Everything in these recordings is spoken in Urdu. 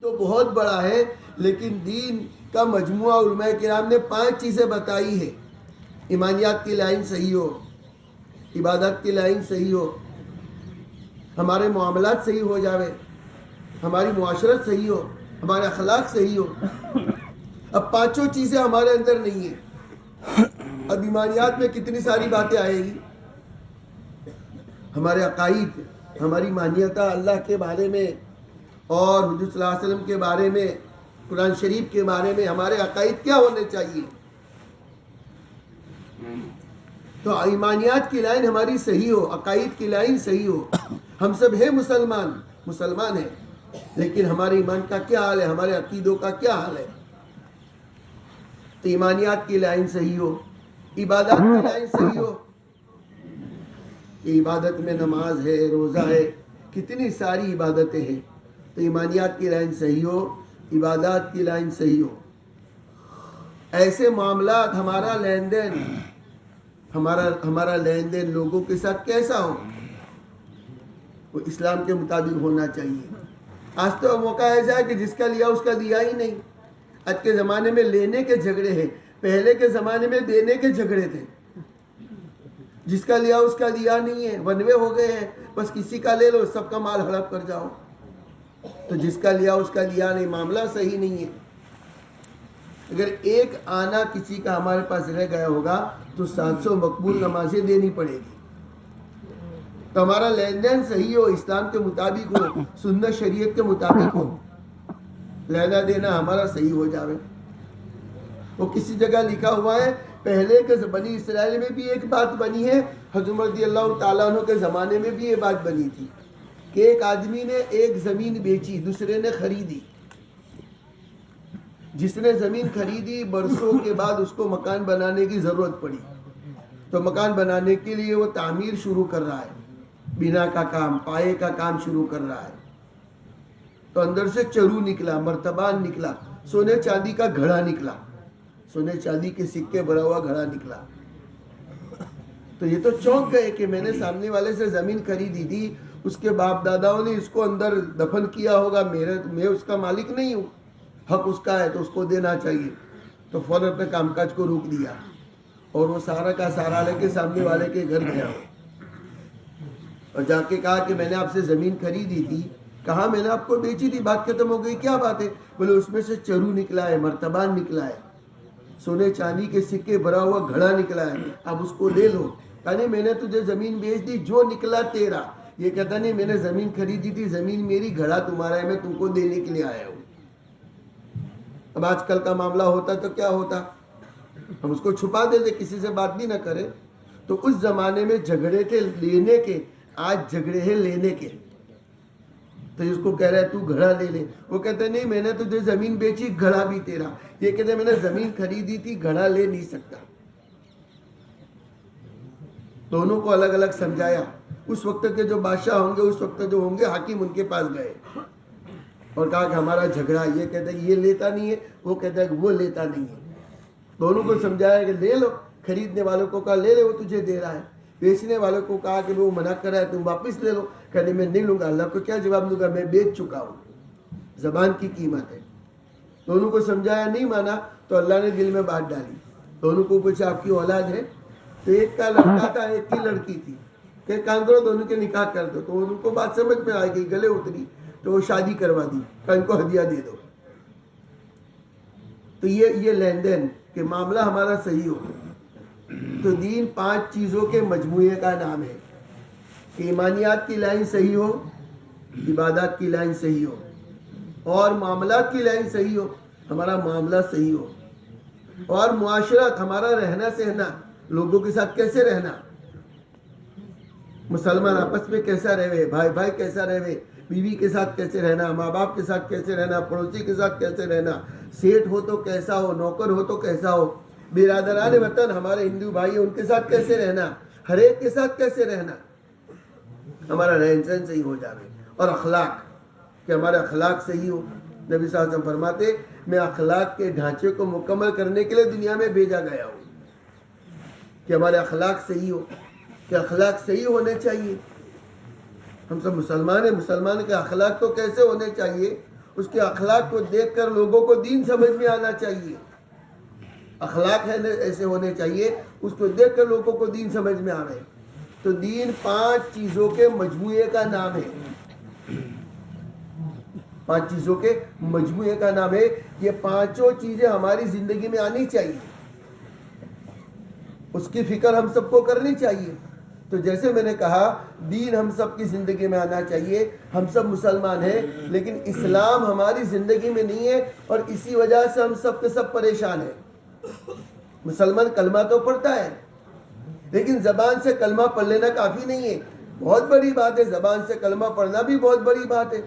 تو بہت بڑا ہے، لیکن دین کا مجموعہ علماء کرام نے 5 چیزیں بتائی ہے۔ ایمانیات کی لائن صحیح ہو، عبادت کی لائن صحیح ہو، ہمارے معاملات صحیح ہو جاوے، ہماری معاشرت صحیح ہو، ہمارے اخلاق صحیح ہو۔ اب 5 چیزیں ہمارے اندر نہیں ہیں۔ اب ایمانیات میں کتنی ساری باتیں آئے گی، ہمارے عقائد، ہماری مانیتہ اللہ کے بارے میں اور حضور صلی اللہ علیہ وسلم کے بارے میں، قرآن شریف کے بارے میں ہمارے عقائد کیا ہونے چاہیے۔ تو ایمانیات کی لائن ہماری صحیح ہو، عقائد کی لائن صحیح ہو۔ ہم سب ہیں مسلمان ہیں، لیکن ہمارے ایمان کا کیا حال ہے، ہمارے عقیدوں کا کیا حال ہے۔ تو ایمانیات کی لائن صحیح ہو، عبادات کی لائن صحیح ہو کہ عبادت میں نماز ہے، روزہ ہے، کتنی ساری عبادتیں ہیں۔ تو ایمانیات کی لائن صحیح ہو، عبادات کی لائن صحیح ہو۔ ایسے معاملات، ہمارا لین دین لوگوں کے ساتھ کیسا ہو، وہ اسلام کے مطابق ہونا چاہیے۔ آج تو موقع ایسا ہے کہ جس کا لیا اس کا دیا ہی نہیں۔ آج کے زمانے میں لینے کے جھگڑے ہیں، پہلے کے زمانے میں دینے کے جھگڑے تھے۔ جس کا لیا اس کا دیا نہیں ہے، ونوے ہو گئے ہیں، بس کسی کا لے لو، سب کا مال ہڑپ کر جاؤ۔ تو جس کا لیا اس کا دیا نہیں، معاملہ صحیح نہیں ہے۔ اگر ایک آنا کسی کا ہمارے پاس رہ گیا ہوگا تو 700 مقبول نمازیں دینی پڑے گی۔ تو ہمارا لین دین صحیح ہو، اسلام کے مطابق ہو، سنت شریعت کے مطابق ہو، لینا دینا ہمارا صحیح ہو جاوے۔ وہ کسی جگہ لکھا ہوا ہے، پہلے کے بنی اسرائیل میں بھی ایک بات بنی ہے، حضرت عمر رضی اللہ تعالیٰ عنہ کے زمانے میں بھی یہ بات بنی تھی کہ ایک آدمی نے ایک زمین بیچی، دوسرے نے خریدی۔ جس نے زمین خریدی، برسوں کے بعد اس کو مکان بنانے کی ضرورت پڑی، تو مکان بنانے کے لیے وہ تعمیر شروع کر رہا ہے، بنا کا کام، پائے کا کام شروع کر رہا ہے۔ تو اندر سے چرو نکلا، مرتبان نکلا، سونے چاندی کا گھڑا نکلا، سونے چاندی کے سکے بھرا ہوا گھڑا نکلا۔ تو یہ تو چونک گئے کہ میں نے سامنے والے سے زمین خریدی تھی، اس کے باپ داداؤں نے اس کو اندر دفن کیا ہوگا، میں اس کا مالک نہیں ہوں، حق اس کا ہے تو اس کو دینا چاہیے۔ تو فوراً اپنے کام کاج کو روک دیا اور وہ سارا کا سارا لے کے سامنے والے کے گھر گیا اور جا کے کہا کہ میں نے آپ سے زمین خریدی تھی، کہا میں نے آپ کو بیچی تھی، بات ختم ہو گئی، کیا بات ہے؟ بولے اس میں سے چرو نکلا ہے، مرتبان نکلا ہے، سونے چاندی کے سکے بھرا ہوا گھڑا نکلا ہے، اب اس کو لے لو۔ کہا نہیں، میں نے تجھے زمین بیچ دی، جو نکلا تیرا۔ یہ کہتا نہیں، میں نے زمین خریدی تھی، زمین میری، گھڑا تمہارا ہے، میں تم کو دینے کے لیے آیا ہوں۔ اب آج کل کا معاملہ ہوتا تو کیا ہوتا، ہم اس کو چھپا دیتے، کسی سے بات بھی نہ کرے۔ تو اس زمانے میں جھگڑے تھے لینے کے، آج جھگڑے ہیں لینے کے۔ تو اس کو کہہ رہا ہے تو گھڑا لے لے، وہ کہتے نہیں، میں نے تجھے زمین بیچی، گھڑا بھی تیرا۔ یہ کہتے میں نے زمین خریدی تھی، گھڑا لے نہیں سکتا۔ دونوں کو الگ الگ سمجھایا۔ اس وقت کے جو بادشاہ ہوں گے، اس وقت جو ہوں گے حاکم، ان کے پاس گئے اور کہا کہ ہمارا جھگڑا، یہ کہتا ہے یہ لیتا نہیں ہے، وہ کہتا ہے کہ وہ لیتا نہیں ہے۔ دونوں کو سمجھایا کہ لے لو، خریدنے والوں کو کہا لے لے، وہ تجھے دے رہا ہے۔ بیچنے والوں کو کہا کہ وہ منع کر رہا ہے، تم واپس لے لو۔ کہنے میں نہیں لوں گا، اللہ کو کیا جواب دوں گا، میں بیچ چکا ہوں، زبان کی قیمت ہے۔ دونوں کو سمجھایا، نہیں مانا، تو اللہ نے دل میں بات ڈالی۔ دونوں کو پوچھا آپ کی اولاد ہے؟ تو ایک کا لڑکا تھا، ایک کی لڑکی تھی، کہ کام کرو دونوں کے نکاح کر دو۔ تو ان کو بات سمجھ میں آ گئی، گلے اتری، تو وہ شادی کروا دی، کہ ان کو ہدیہ دے دو۔ تو یہ لین دین کہ معاملہ ہمارا صحیح ہو۔ تو دین 5 چیزوں کے مجموعے کا نام ہے کہ ایمانیات کی لائن صحیح ہو، عبادات کی لائن صحیح ہو، اور معاملات کی لائن صحیح ہو، ہمارا معاملہ صحیح ہو، اور معاشرت، ہمارا رہنا سہنا، لوگوں کے ساتھ کیسے رہنا، مسلمان آپس میں کیسا رہے، بھائی بھائی کیسا رہے، بیوی کے ساتھ کیسے رہنا، ماں باپ کے ساتھ کیسے رہنا، پڑوسی کے ساتھ کیسے رہنا، سیٹ ہو تو کیسا ہو، نوکر ہو تو کیسا ہو، برادران وطن ہمارے ہندو بھائی ان کے ساتھ کیسے رہنا، ہر ایک کے ساتھ کیسے رہنا، ہمارا رہن سہن صحیح ہو جائے۔ اور اخلاق، کہ ہمارا اخلاق صحیح ہو۔ نبی صلی اللہ علیہ وسلم فرماتے میں اخلاق کے ڈھانچے کو مکمل کرنے کے لیے دنیا میں بھیجا گیا ہوں، کہ ہمارے اخلاق صحیح ہو، کہ اخلاق صحیح ہونے چاہیے۔ ہم سب مسلمان ہیں، مسلمان کے اخلاق تو کیسے ہونے چاہیے، اس کے اخلاق کو دیکھ کر لوگوں کو دین سمجھ میں آنا چاہیے. اخلاق ہے ایسے ہونے چاہیے اس کو دیکھ کر لوگوں کو دین سمجھ میں آئے. تو دین 5 چیزوں کے مجموعے کا نام ہے. 5 چیزوں کے مجموعے کا نام ہے. یہ 5 چیزیں ہماری زندگی میں آنی چاہیے, اس کی فکر ہم سب کو کرنی چاہیے. تو جیسے میں نے کہا دین ہم سب کی زندگی میں آنا چاہیے. ہم سب مسلمان ہیں لیکن اسلام ہماری زندگی میں نہیں ہے اور اسی وجہ سے ہم سب کے سب پریشان ہیں. مسلمان کلمہ تو پڑھتا ہے لیکن زبان سے کلمہ پڑھ لینا کافی نہیں ہے. بہت بڑی بات ہے, زبان سے کلمہ پڑھنا بھی بہت بڑی بات ہے.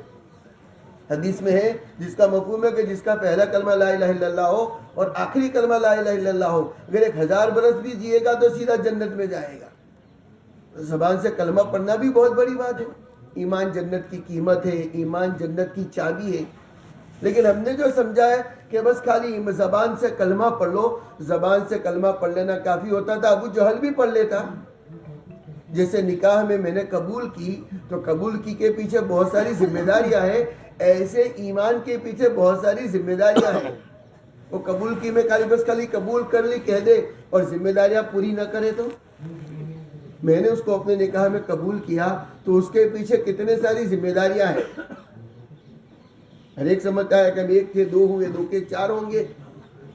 حدیث میں ہے جس کا مفہوم ہے کہ جس کا پہلا کلمہ لا الہ الا اللہ ہو اور آخری کلمہ لا الہ الا اللہ ہو, اگر 1000 برس بھی جیے گا تو سیدھا جنت میں جائے گا. زبان سے کلمہ پڑھنا بھی بہت بڑی بات ہے. ایمان جنت کی قیمت ہے, ایمان جنت کی چابی ہے. لیکن ہم نے جو سمجھا ہے کہ بس خالی زبان سے کلمہ پڑھ لو, زبان سے کلمہ پڑھ لینا کافی ہوتا تھا. ابو جہل بھی پڑھ لیتا. جیسے نکاح میں نے قبول کی تو قبول کی کے پیچھے بہت ساری ذمہ داریاں ہیں, ایسے ایمان کے پیچھے بہت ساری ذمہ داریاں ہیں. وہ قبول کی میں خالی قبول کر لی کہہ دے اور ذمہ داریاں پوری نہ کرے تو. میں نے اس کو اپنے نکاح میں قبول کیا تو اس کے پیچھے کتنے ساری ذمہ داریاں ہیں. ہر ایک سمجھتا ہے کہ 1 کے 2 ہوئے, 2 کے 4 ہوں گے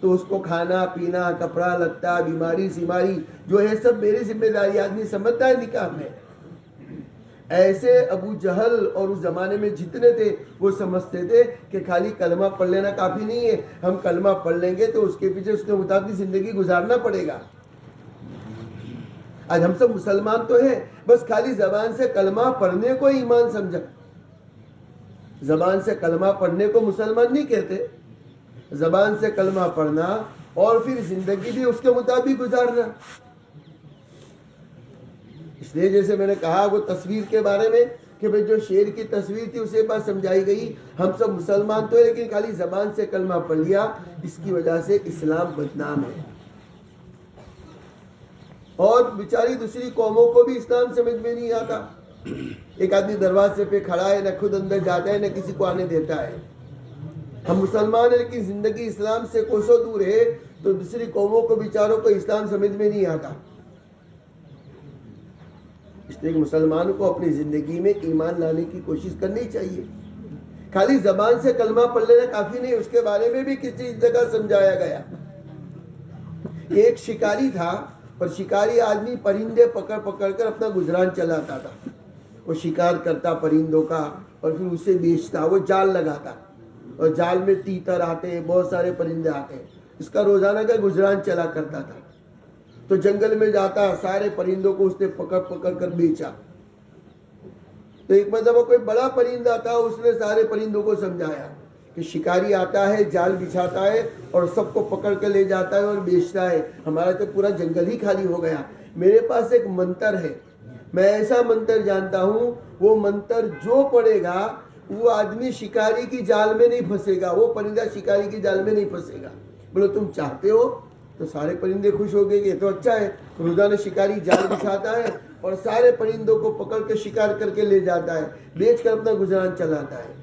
تو اس کو کھانا پینا کپڑا لتا بیماری سیماری جو ہے سب میری ذمہ داری. آدمی سمجھتا ہے نکاح میں. ایسے ابو جہل اور اس زمانے میں جتنے تھے وہ سمجھتے تھے کہ خالی کلمہ پڑھ لینا کافی نہیں ہے, ہم کلمہ پڑھ لیں گے تو اس کے پیچھے اس کے مطابق زندگی گزارنا پڑے گا. آج ہم سب مسلمان تو ہیں, بس خالی زبان سے کلمہ پڑھنے کو ایمان سمجھا. زبان سے کلمہ پڑھنے کو مسلمان نہیں کہتے. زبان سے کلمہ پڑھنا اور پھر زندگی بھی اس کے مطابق گزارنا. اس لیے جیسے میں نے کہا وہ تصویر کے بارے میں کہ بھئی جو شیر کی تصویر تھی اسے بات سمجھائی گئی. ہم سب مسلمان تو ہے لیکن خالی زبان سے کلمہ پڑھ لیا, اس کی وجہ سے اسلام بدنام ہے. اور بیچاری دوسری قوموں کو بھی اسلام سمجھ میں نہیں آتا. ایک آدمی دروازے پہ کھڑا ہے, نہ خود اندر جاتا ہے نہ کسی کو آنے دیتا ہے. ہم مسلمان ہیں لیکن زندگی اسلام سے کوسوں دور ہے تو دوسری قوموں کو بیچاروں کو اسلام سمجھ میں نہیں آتا. اس لیے مسلمان کو اپنی زندگی میں ایمان لانے کی کوشش کرنی چاہیے. خالی زبان سے کلمہ پڑھ لینا کافی نہیں, اس کے بارے میں بھی کسی جگہ سمجھایا گیا. ایک شکاری تھا اور شکاری آدمی پرندے پکڑ پکڑ کر اپنا گزران چلاتا تھا. وہ شکار کرتا پرندوں کا اور پھر اسے بیچتا. وہ جال لگاتا اور جال میں تیتر آتے ہیں, بہت سارے پرندے آتے ہیں. اس کا روزانہ کا گزران چلا کرتا تھا. تو جنگل میں جاتا, سارے پرندوں کو اس نے پکڑ پکڑ کر بیچا. تو ایک مرتبہ کوئی بڑا پرندہ تھا, اس نے سارے پرندوں کو سمجھایا کہ شکاری آتا ہے, جال بچھاتا ہے اور سب کو پکڑ کے لے جاتا ہے اور بیچتا ہے. ہمارا تو پورا جنگل ہی خالی ہو گیا. میرے پاس ایک منتر ہے, میں ایسا منتر جانتا ہوں, وہ منتر جو پڑے گا وہ آدمی شکاری کی جال میں نہیں پھنسے گا, وہ پرندہ شکاری کی جال میں نہیں پھنسے گا. بولو تم چاہتے ہو تو سارے پرندے خوش ہو گئے کہ یہ تو اچھا ہے. روزانہ شکاری جال بچھاتا ہے اور سارے پرندوں کو پکڑ کے شکار کر کے لے جاتا ہے, بیچ کر اپنا گزران چلاتا ہے.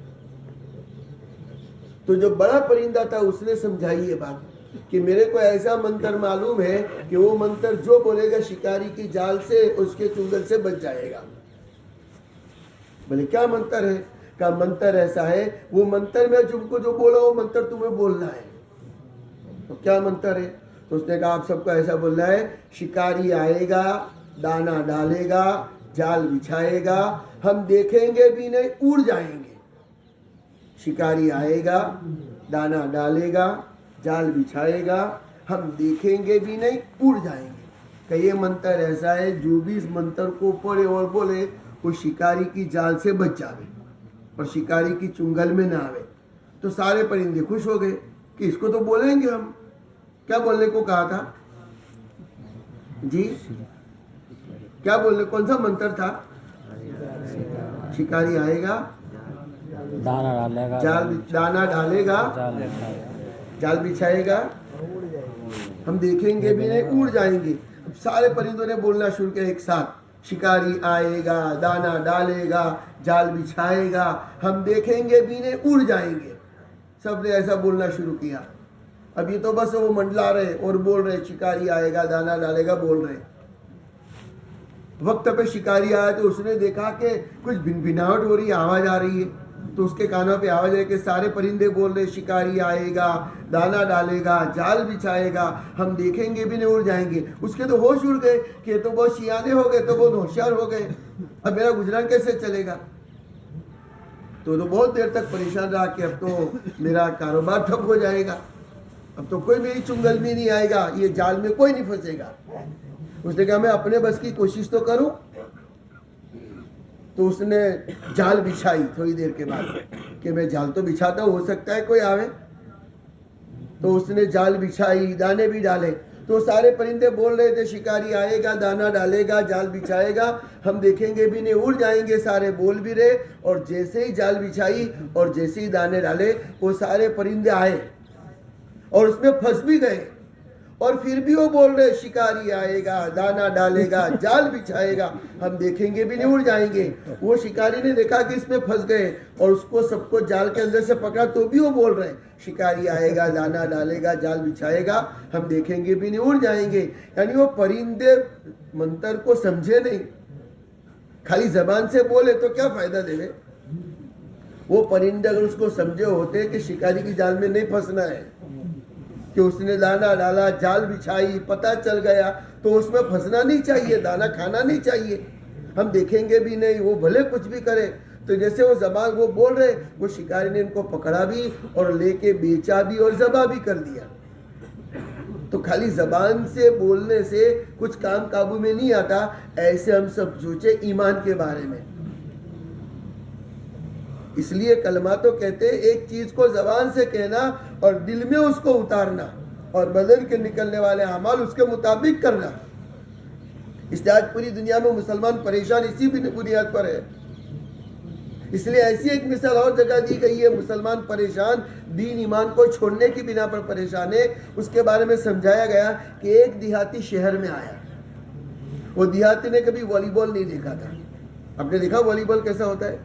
تو جو بڑا پرندہ تھا اس نے سمجھائی یہ بات کہ میرے کو ایسا منتر معلوم ہے کہ وہ منتر جو بولے گا شکاری کی جال سے اس کے چنگل سے بچ جائے گا. بولے کیا منتر ہے؟ کہا منتر ایسا ہے, وہ منتر میں تم کو جو بولا وہ منتر تمہیں بولنا ہے. تو کیا منتر ہے؟ تو اس نے کہا آپ سب کو ایسا بولنا ہے, شکاری آئے گا, دانا ڈالے گا, جال بچھائے گا, ہم دیکھیں گے بھی نہیں, اڑ جائیں گے. شکاری آئے گا, دانا ڈالے گا, جال بچھائے گا, ہم دیکھیں گے بھی نہیں, اڑ جائیں گے. کہ یہ منتر ایسا ہے جو بھی اس منتر کو پڑھے اور بولے وہ شکاری کی جال سے بچ جاوے اور شکاری کی چنگل میں نہ آوے. تو سارے پرندے خوش ہو گئے کہ اس کو تو بولیں گے ہم. کیا بولنے کو کہا تھا جی؟ کیا بولنے, کون سا منتر تھا؟ شکاری آئے گا, دانا ڈالے گا, جال بچھائے گا, ہم دیکھیں گے بھی نہیں, اڑ جائیں گے. اب سارے پرندوں نے بولنا شروع کیا ایک ساتھ, شکاری آئے گا, دانا ڈالے گا, جال بچھائے گا, ہم دیکھیں گے بھی نہیں, اڑ جائیں گے. سب نے ایسا بولنا شروع کیا. اب یہ تو بس وہ منڈلا رہے اور بول رہے شکاری آئے گا دانا ڈالے گا بول رہے. وقت پہ شکاری آیا تو اس نے دیکھا کہ کچھ بھنبھناہٹ ہو رہی ہے, آواز آ رہی ہے. تو اس کے کانوں پہ آواز ہے کہ سارے پرندے بول رہے شکاری آئے گا دانا ڈالے گا جال بچھائے گا, ہم دیکھیں گے بھی نہیں اڑ جائیں گے. اس کے تو ہوش اڑ گئے کہ یہ تو بہت شیانے ہو گئے, تو بہت ہوشیار ہو گئے, اب میرا گزران کیسے چلے گا. تو بہت دیر تک پریشان رہا کہ اب تو میرا کاروبار ٹھپ ہو جائے گا, اب تو کوئی میری چنگل میں نہیں آئے گا, یہ جال میں کوئی نہیں پھنسے گا. اس نے کہا میں اپنے بس کی کوشش تو کروں. تو اس نے جال بچھائی تھوڑی دیر کے بعد کہ میں جال تو بچھاتا ہوں, ہو سکتا ہے کوئی آوے. تو اس نے جال بچھائی, دانے بھی ڈالے. تو سارے پرندے بول رہے تھے شکاری آئے گا دانا ڈالے گا جال بچھائے گا, ہم دیکھیں گے بھی نہیں اڑ جائیں گے. سارے بول بھی رہے, اور جیسے ہی جال بچھائی اور جیسے ہی دانے ڈالے وہ سارے پرندے آئے اور اس میں پھنس بھی گئے. اور پھر بھی وہ بول رہے شکاری آئے گا دانا ڈالے گا جال بچھائے گا, ہم دیکھیں گے بھی نہیں اڑ جائیں گے. وہ شکاری نے دیکھا کہ اس میں پھنس گئے اور اس کو سب کو جال کے اندر سے پکڑا, تو بھی وہ بول رہے شکاری آئے گا دانا ڈالے گا جال بچھائے گا, ہم دیکھیں گے بھی نہیں اڑ جائیں گے. یعنی وہ پرندے منتر کو سمجھے نہیں, خالی زبان سے بولے تو کیا فائدہ دے. وہ پرندے اگر اس کو سمجھے ہوتے کہ شکاری کی جال میں نہیں پھنسنا ہے, کہ اس نے دانا ڈالا جال بچھائی پتہ چل گیا تو اس میں پھنسنا نہیں چاہیے, دانا کھانا نہیں چاہیے, ہم دیکھیں گے بھی نہیں, وہ بھلے کچھ بھی کرے. تو جیسے وہ زبان وہ بول رہے, وہ شکاری نے ان کو پکڑا بھی اور لے کے بیچا بھی اور ذبح بھی کر دیا. تو خالی زبان سے بولنے سے کچھ کام قابو میں نہیں آتا. ایسے ہم سب سوچے ایمان کے بارے میں. اس لیے کلمہ تو کہتے ایک چیز کو زبان سے کہنا اور دل میں اس کو اتارنا اور بدن کے نکلنے والے اعمال اس کے مطابق کرنا. اس لیے آج پوری دنیا میں مسلمان پریشان اسی بنیاد پر ہے. اس لیے ایسی ایک مثال اور جگہ دی گئی ہے, مسلمان پریشان دین ایمان کو چھوڑنے کی بنا پر پریشان ہے. اس کے بارے میں سمجھایا گیا کہ ایک دیہاتی شہر میں آیا. وہ دیہاتی نے کبھی والی بال نہیں دیکھا تھا. آپ نے دیکھا والی بال کیسا ہوتا ہے؟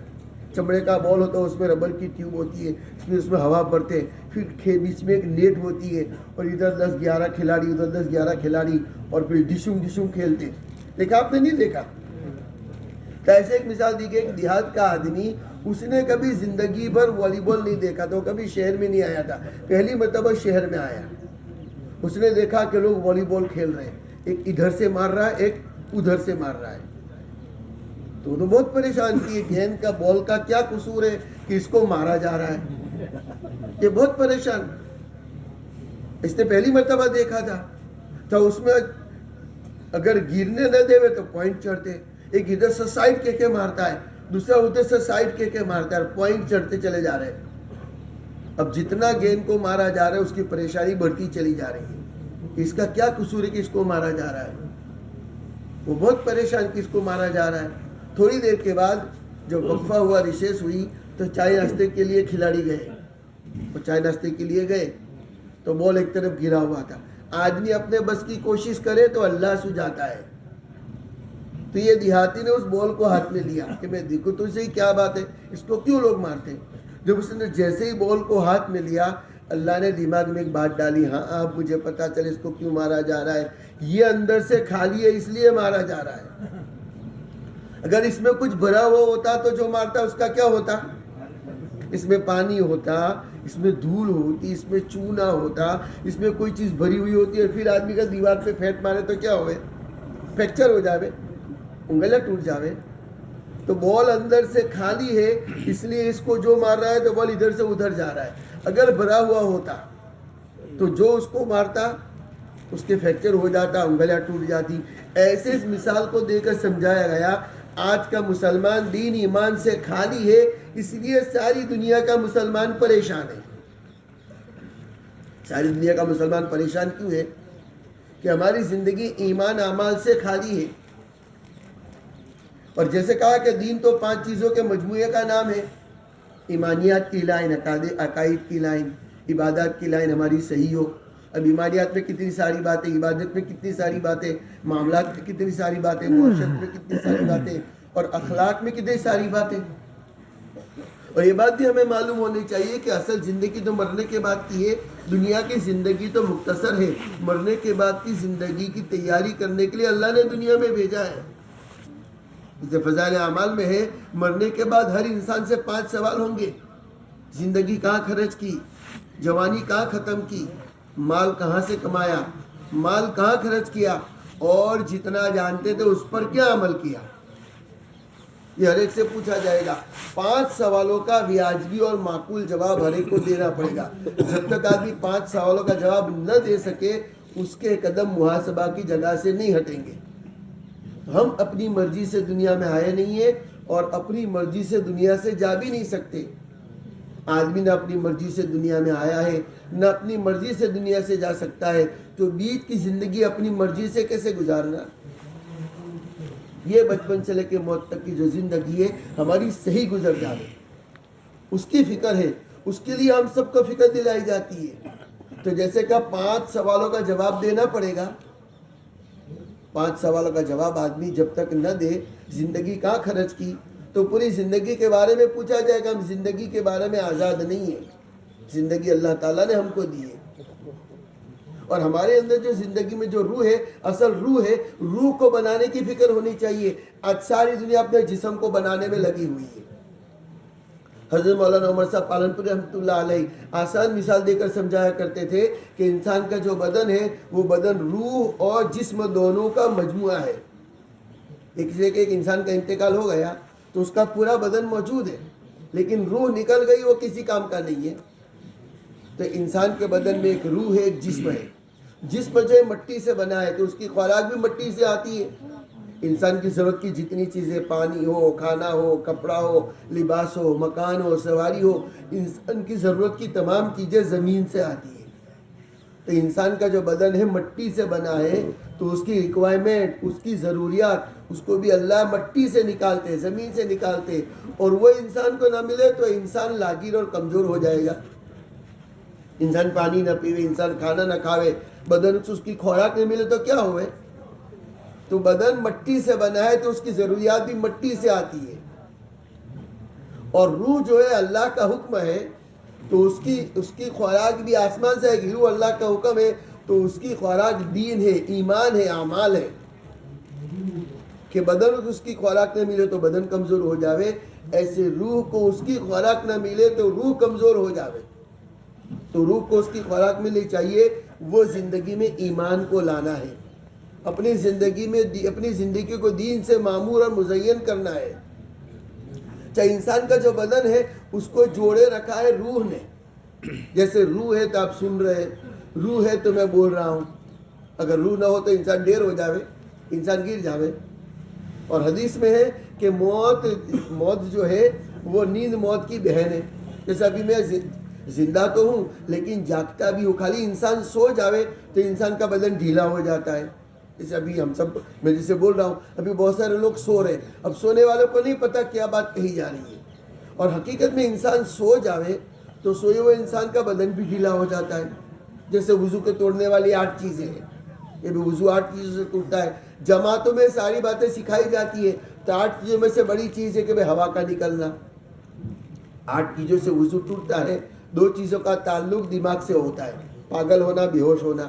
چمڑے کا بال ہوتا ہے, اس میں ربر کی ٹیوب ہوتی ہے, اس میں ہوا بھرتے, پھر بیچ میں ایک نیٹ ہوتی ہے اور ادھر 10-11 کھلاڑی ادھر 10-11 کھلاڑی اور پھر ڈشم کھیلتے. دیکھا آپ نے؟ نہیں دیکھا. ایسے ایک مثال دی گئی, ایک دیہات کا آدمی, اس نے کبھی زندگی بھر والی بال نہیں دیکھا تو کبھی شہر میں نہیں آیا تھا, پہلی مرتبہ شہر میں آیا. اس نے دیکھا کہ لوگ والی بال کھیل رہے ہیں, ایک ادھر سے مار رہا ہے ایک ادھر سے مار رہا ہے. تو بہت پریشان کی, گیند کا بال کا کیا قصور ہے کہ اس کو مارا جا رہا ہے. یہ بہت پریشان, اس نے پہلی مرتبہ دیکھا تھا. تو اس میں اگر گرنے نہ دے تو پوائنٹ چڑھتے, ایک ادھر سے سائڈ کے مارتا ہے, دوسرا ادھر سے سائڈ کے مارتا ہے, اور پوائنٹ چڑھتے چلے جا رہے ہیں. اب جتنا گیند کو مارا جا رہا ہے اس کی پریشانی بڑھتی چلی جا رہی ہے. اس کا کیا قصور ہے کہ اس کو مارا جا رہا ہے؟ وہ بہت پریشان کہ اس کو مارا جا رہا ہے. تھوڑی دیر کے بعد جب وقفہ ہوا, ریسیس ہوئی, تو چائے ناشتے کے لیے کھلاڑی گئے. وہ چائے ناشتے کے لیے گئے تو بال ایک طرف گرا ہوا تھا. آدمی اپنے بس کی کوشش کرے تو اللہ سجاتا ہے. تو یہ دیہاتی نے اس بال کو ہاتھ میں لیا کہ میں دیکھوں تو صحیح کیا بات ہے, اس کو کیوں لوگ مارتے ہیں. جب اس نے جیسے ہی بال کو ہاتھ میں لیا, اللہ نے دماغ میں ایک بات ڈالی, ہاں اب مجھے پتا چلے اس کو کیوں مارا جا رہا ہے. یہ اندر سے خالی ہے اس لیے مارا جا رہا ہے. اگر اس میں کچھ بھرا ہوا ہوتا تو جو مارتا اس کا کیا ہوتا؟ اس میں پانی ہوتا, اس میں دھول ہوتی, اس میں چونا ہوتا, اس میں کوئی چیز بھری ہوئی ہوتی, اور پھر آدمی کا دیوار پہ پھینٹ مارے تو کیا ہوئے؟ فریکچر ہو جاوے, انگلیاں ٹوٹ جاوے. تو بال اندر سے خالی ہے اس لیے اس کو جو مار رہا ہے تو بال ادھر سے ادھر جا رہا ہے. اگر بھرا ہوا ہوتا تو جو اس کو مارتا اس کے فریکچر ہو جاتا, انگلیاں ٹوٹ جاتی. ایسے اس مثال کو دے کر سمجھایا گیا, آج کا مسلمان دین ایمان سے خالی ہے, اس لیے ساری دنیا کا مسلمان پریشان ہے. ساری دنیا کا مسلمان پریشان کیوں ہے؟ کہ ہماری زندگی ایمان اعمال سے خالی ہے. اور جیسے کہا کہ دین تو 5 چیزوں کے مجموعے کا نام ہے. ایمانیات کی لائن, عقائد کی لائن, عبادات کی لائن ہماری صحیح ہو. اب ایمانیات میں کتنی ساری باتیں, عبادت میں کتنی ساری باتیں, معاملات میں کتنی ساری باتیں, معاشرت میں کتنی ساری باتیں, اور اخلاق میں کتنی ساری باتیں. اور یہ بات بھی ہمیں معلوم ہونی چاہیے کہ اصل زندگی تو مرنے کے بعد کی ہے. دنیا کی زندگی تو مختصر ہے. مرنے کے بعد کی زندگی کی تیاری کرنے کے لیے اللہ نے دنیا میں بھیجا ہے. جیسے فضائل اعمال میں ہے مرنے کے بعد ہر انسان سے 5 سوال ہوں گے. زندگی کہاں خرچ کی, جوانی کہاں ختم کی, مال کہاں سے کمایا, مال کہاں خرچ کیا, اور جتنا جانتے تھے اس پر کیا عمل کیا. یہ ہر ایک سے پوچھا جائے گا. 5 سوالوں کا واجبی اور معقول جواب ہر ایک کو دینا پڑے گا. جب تک آدمی 5 سوالوں کا جواب نہ دے سکے اس کے قدم محاسبہ کی جگہ سے نہیں ہٹیں گے. ہم اپنی مرضی سے دنیا میں آئے نہیں ہیں اور اپنی مرضی سے دنیا سے جا بھی نہیں سکتے. آدمی نہ اپنی مرضی سے دنیا میں آیا ہے نہ اپنی مرضی سے دنیا سے جا سکتا ہے, تو بیچ کی زندگی اپنی مرضی سے کیسے گزارنا. یہ بچپن سے لے کے موت تک کی جو زندگی ہے ہماری صحیح گزر جائے اس کی فکر ہے. اس کے لیے ہم سب کو فکر دلائی جاتی ہے. تو جیسے کہ 5 سوالوں کا جواب دینا پڑے گا. 5 سوالوں کا جواب آدمی جب تک نہ دے, زندگی کہاں خرچ کی, تو پوری زندگی کے بارے میں پوچھا جائے گا. ہم زندگی کے بارے میں آزاد نہیں ہیں. زندگی اللہ تعالیٰ نے ہم کو دی ہے, اور ہمارے اندر جو زندگی میں جو روح ہے, اصل روح ہے, روح کو بنانے کی فکر ہونی چاہیے. آج ساری دنیا اپنے جسم کو بنانے میں لگی ہوئی ہے. حضرت مولانا عمر صاحب پالنپوری رحمۃ اللہ علیہ آسان مثال دے کر سمجھایا کرتے تھے کہ انسان کا جو بدن ہے وہ بدن روح اور جسم دونوں کا مجموعہ ہے. ایک انسان کا انتقال ہو گیا تو اس کا پورا بدن موجود ہے, لیکن روح نکل گئی, وہ کسی کام کا نہیں ہے. تو انسان کے بدن میں ایک روح ہے, ایک جسم ہے. جسم جو ہے مٹی سے بنا ہے تو اس کی خوراک بھی مٹی سے آتی ہے. انسان کی ضرورت کی جتنی چیزیں, پانی ہو, کھانا ہو, کپڑا ہو, لباس ہو, مکان ہو, سواری ہو, انسان کی ضرورت کی تمام چیزیں زمین سے آتی ہیں. تو انسان کا جو بدن ہے مٹی سے بنا ہے, تو اس کی ریکوائرمنٹ, اس کی ضروریات, اس کو بھی اللہ مٹی سے نکالتے, زمین سے نکالتے. اور وہ انسان کو نہ ملے تو انسان لاغر اور کمزور ہو جائے گا. انسان پانی نہ پیوے, انسان کھانا نہ کھاوے, بدن سے اس کی خوراک نہیں ملے تو کیا ہوئے. تو بدن مٹی سے بنا ہے تو اس کی ضروریات بھی مٹی سے آتی ہے. اور روح جو ہے اللہ کا حکم ہے تو اس کی خوراک بھی آسمان سے ہے. روح اللہ کا حکم ہے تو اس کی خوراک دین ہے, ایمان ہے, اعمال ہے. کہ بدن اس کی خوراک نہ ملے تو بدن کمزور ہو جاوے, ایسے روح کو اس کی خوراک نہ ملے تو روح کمزور ہو جاوے. تو روح کو اس کی خوراک ملنی چاہیے. وہ زندگی میں ایمان کو لانا ہے, اپنی زندگی کو دین سے معمور اور مزین کرنا ہے. چاہے انسان کا جو بدن ہے اس کو جوڑے رکھا ہے روح نے. جیسے روح ہے تو آپ سن رہے, روح ہے تو میں بول رہا ہوں. اگر روح نہ ہو تو انسان ڈیر ہو جاوے, انسان گر جاوے. اور حدیث میں ہے کہ موت جو ہے وہ نیند موت کی بہن ہے. جیسے ابھی میں زندہ تو ہوں لیکن جاگتا بھی ہوں. خالی انسان سو جاوے تو انسان کا بدن ڈھیلا ہو جاتا ہے. جیسے ابھی ہم سب, میں جسے بول رہا ہوں, ابھی بہت سارے لوگ سو رہے ہیں. اب سونے والوں کو نہیں پتا کیا بات کہی جا رہی ہے. اور حقیقت میں انسان سو جاوے تو سوئے ہوئے انسان کا بدن بھی ڈھیلا ہو جاتا ہے. جیسے وضو کے توڑنے والی 8 چیزیں ہیں, یہ بھی وضو 8 چیزوں سے ٹوٹتا ہے. جماعتوں میں ساری باتیں سکھائی جاتی ہے تو 8 چیزوں میں سے بڑی چیز ہے کہ ہوا کا نکلنا. 8 چیزوں سے وضو ٹوٹتا ہے. 2 چیزوں کا تعلق دماغ سے ہوتا ہے, پاگل ہونا, بے ہوش ہونا.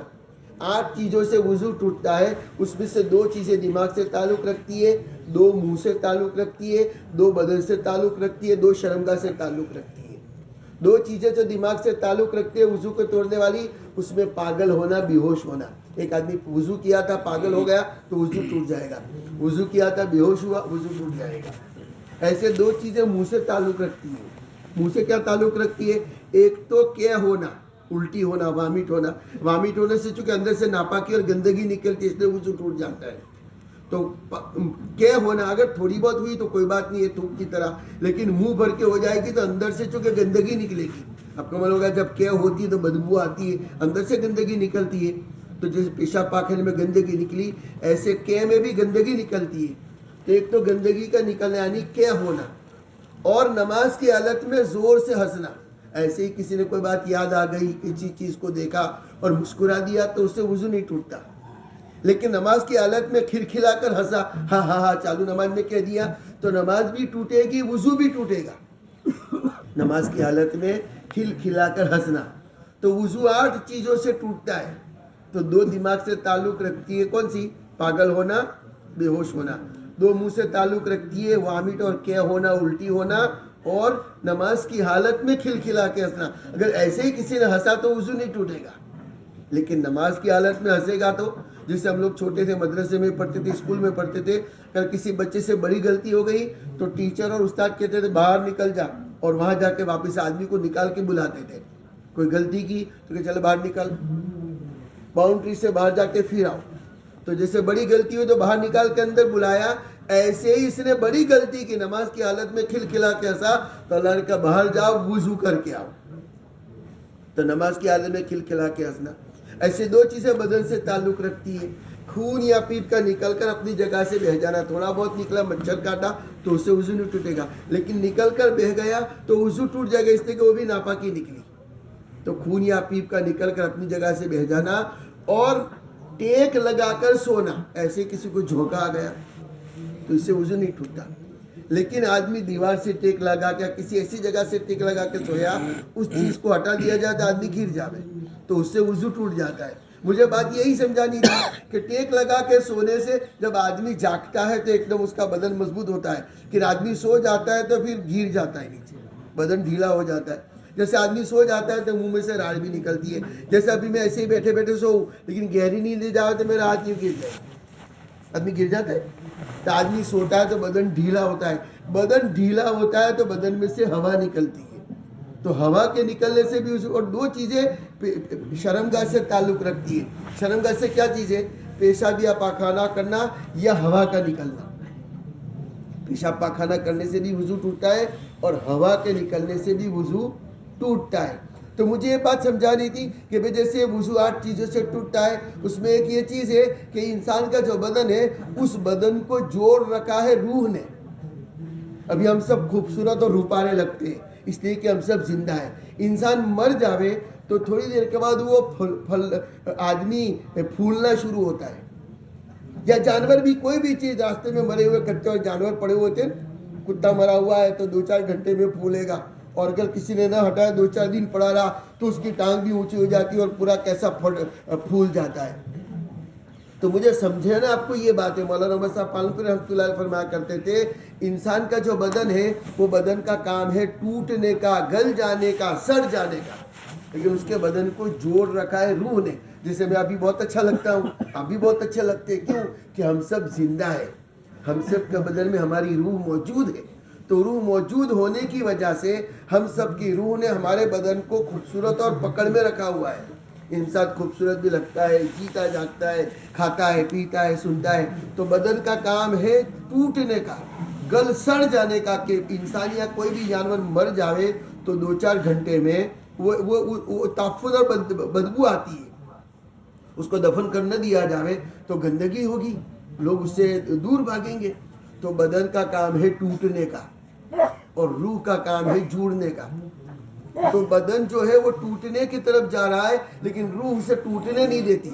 8 چیزوں سے وضو ٹوٹتا ہے, اس میں سے 2 چیزیں دماغ سے تعلق رکھتی ہے, 2 منہ سے تعلق رکھتی ہے, 2 بدن سے تعلق رکھتی ہے, 2 شرمگاہ سے تعلق رکھتی ہے. 2 چیزیں جو دماغ سے تعلق رکھتے ہیں وضو کو توڑنے والی, اس میں پاگل ہونا, بے ہوش ہونا. ایک آدمی وضو کیا تھا پاگل ہو گیا تو وضو ٹوٹ جائے گا. وضو کیا تھا بے ہوش ہوا, وضو ٹوٹ جائے گا. ایسے 2 چیزیں منہ سے تعلق رکھتی ہیں. منہ سے کیا تعلق رکھتی ہے؟ ایک تو کیا ہونا, الٹی ہونا, وامٹ ہونا. وامٹ ہونے سے چونکہ اندر سے ناپاکی اور گندگی نکلتی ہے اس لیے وضو ٹوٹ جاتا ہے. تو کیا ہونا اگر تھوڑی بہت ہوئی تو کوئی بات نہیں ہے تھوک کی طرح, لیکن منہ بھر کے ہو جائے گی تو اندر سے چونکہ گندگی نکلے گی. آپ کو معلوم ہوگا جب کیا ہوتی ہے تو بدبو آتی ہے, اندر سے گندگی نکلتی ہے. تو جیسے پیشاب پاخانے میں گندگی نکلی ایسے کیا میں بھی گندگی نکلتی ہے. تو ایک تو گندگی کا نکلنا یعنی کیا ہونا, اور نماز کی حالت میں زور سے ہنسنا. ایسے ہی کسی نے کوئی بات یاد آ گئی, کسی چیز کو دیکھا اور مسکرا دیا تو اس سے وضو نہیں ٹوٹتا. لیکن نماز کی حالت میں کھلکھلا کر ہنسا, ہاں ہاں ہاں چالو نماز میں کہہ دیا, تو نماز بھی ٹوٹے گی, وضو بھی ٹوٹے گا. نماز کی حالت میں کھل کھلا کر ہنسنا. تو وضو 8 چیزوں سے ٹوٹتا ہے. تو 2 دماغ سے تعلق رکھتی ہے کون سی؟ پاگل ہونا، بے ہوش ہونا. 2 منہ سے تعلق رکھتی ہے وامٹ اور کیا ہونا، الٹی ہونا. اور نماز کی حالت میں کھل کھلا کے ہنسنا. اگر ایسے ہی کسی نے ہنسا تو وضو نہیں ٹوٹے گا، لیکن نماز کی حالت میں ہنسے گا تو، جیسے ہم لوگ چھوٹے تھے مدرسے میں پڑھتے تھے، اسکول میں پڑھتے تھے، اگر کسی بچے سے بڑی غلطی ہو گئی تو ٹیچر اور استاد کہتے تھے باہر نکل جا، اور وہاں جا کے واپس آدمی کو نکال کے بلاتے تھے. کوئی غلطی کی تو کہ چلو باہر نکل، باؤنڈری سے باہر جا کے پھر آؤ. تو جیسے بڑی غلطی ہوئی تو باہر نکال کے اندر بلایا، ایسے ہی اس نے بڑی غلطی کی، نماز کی حالت میں کھل کھلا کے ہنسا تو اللہ نے کہا باہر جاؤ وضو کر کے آؤ. تو نماز کی حالت میں کھل کھلا کے ہنسنا. ایسے 2 چیزیں بدن سے تعلق رکھتی ہے. خون یا پیپ کا نکل کر اپنی جگہ سے بہہ جانا، تھوڑا بہت نکلا، مچھر کاٹا تو اس سے وضو نہیں ٹوٹے گا، لیکن نکل کر بہہ گیا تو وضو ٹوٹ جائے گا، اس لیے کہ وہ بھی ناپاکی نکلی. تو خون یا پیپ کا نکل کر اپنی جگہ سے بہہ جانا، اور ٹیک لگا کر سونا. ایسے کسی کو جھونکا آ گیا تو اس سے وضو نہیں ٹوٹتا. لیکن آدمی دیوار سے ٹیک لگا کے، کسی ایسی جگہ سے ٹیک لگا کے سویا، اس چیز کو ہٹا دیا جائے تو آدمی گر جاوے تو اس سے وضو ٹوٹ جاتا ہے. مجھے بات یہی سمجھانی تھی کہ ٹیک لگا کے سونے سے جب آدمی جاگتا ہے تو ایک دم اس کا بدن مضبوط ہوتا ہے، پھر آدمی سو جاتا ہے تو پھر گر جاتا ہے نیچے، بدن ڈھیلا ہو جاتا ہے. جیسے آدمی سو جاتا ہے تو منہ میں سے راڑ بھی نکلتی ہے. جیسے ابھی میں ایسے ہی بیٹھے بیٹھے سوؤں لیکن گہری نیند لے جاؤ تو میرا ہاتھ یوں گر جائے، آدمی گر جاتا ہے. تو آدمی سوتا ہے تو بدن ڈھیلا ہوتا ہے، بدن ڈھیلا ہوتا ہے تو بدن میں سے ہوا نکلتی ہے. تو ہوا کے نکلنے سے بھی اور 2 چیزیں شرمگاہ سے تعلق رکھتی ہے. شرمگاہ سے کیا چیز ہے؟ پیشاب یا پاخانہ کرنا یا ہوا کا نکلنا. پیشاب پاخانہ کرنے سے بھی وضو ٹوٹتا ہے اور ہوا کے نکلنے سے بھی وضو ٹوٹتا ہے. تو مجھے یہ بات سمجھانی تھی کہ جیسے وضو 8 چیزوں سے ٹوٹتا ہے، اس میں ایک یہ چیز ہے کہ انسان کا جو بدن ہے اس بدن کو جوڑ رکھا ہے روح نے. ابھی ہم سب خوبصورت اور روپارے لگتے ہیں اس لیے کہ ہم سب زندہ ہیں. انسان مر جاوے تو تھوڑی دیر کے بعد وہ آدمی پھولنا شروع ہوتا ہے. یا جانور بھی، کوئی بھی چیز راستے میں مرے ہوئے کٹے ہوئے جانور پڑے ہوئے تھے، کتا مرا ہوا ہے تو 2-4 گھنٹے میں پھولے گا، اور اگر کسی نے نہ ہٹایا 2-4 دن پڑا رہا تو اس کی ٹانگ بھی اونچی ہو جاتی ہے اور پورا کیسا پھول جاتا ہے. تو مجھے سمجھے نا آپ کو یہ بات ہے. مولانا عمر صاحب پالنپور رحمۃ اللہ علیہ فرمایا کرتے تھے انسان کا جو بدن ہے وہ بدن کا کام ہے ٹوٹنے کا، گل جانے کا، سڑ جانے کا، لیکن اس کے بدن کو جوڑ رکھا ہے روح نے. جسے میں ابھی بہت اچھا لگتا ہوں، آپ بھی بہت اچھے لگتے ہیں. کیوں؟ کہ ہم سب زندہ ہیں، ہم سب کے بدن میں ہماری روح موجود ہے. تو روح موجود ہونے کی وجہ سے ہم سب کی روح نے ہمارے بدن کو خوبصورت اور پکڑ میں رکھا ہوا ہے. انسان خوبصورت بھی لگتا ہے، جیتا جاگتا ہے، کھاتا ہے، پیتا ہے، سنتا ہے. تو بدن کا کام ہے ٹوٹنے کا، گل سڑ جانے کا. کہ انسان یا کوئی بھی جانور مر جاوے تو 2-4 گھنٹے میں وہ تحفظ اور بدبو آتی ہے. اس کو دفن کر نہ دیا جاوے تو گندگی ہوگی، لوگ اس سے دور بھاگیں گے. تو بدن کا کام ہے ٹوٹنے کا اور روح کا کام ہے جوڑنے کا. تو بدن جو ہے وہ ٹوٹنے کی طرف جا رہا ہے لیکن روح اسے ٹوٹنے نہیں دیتی.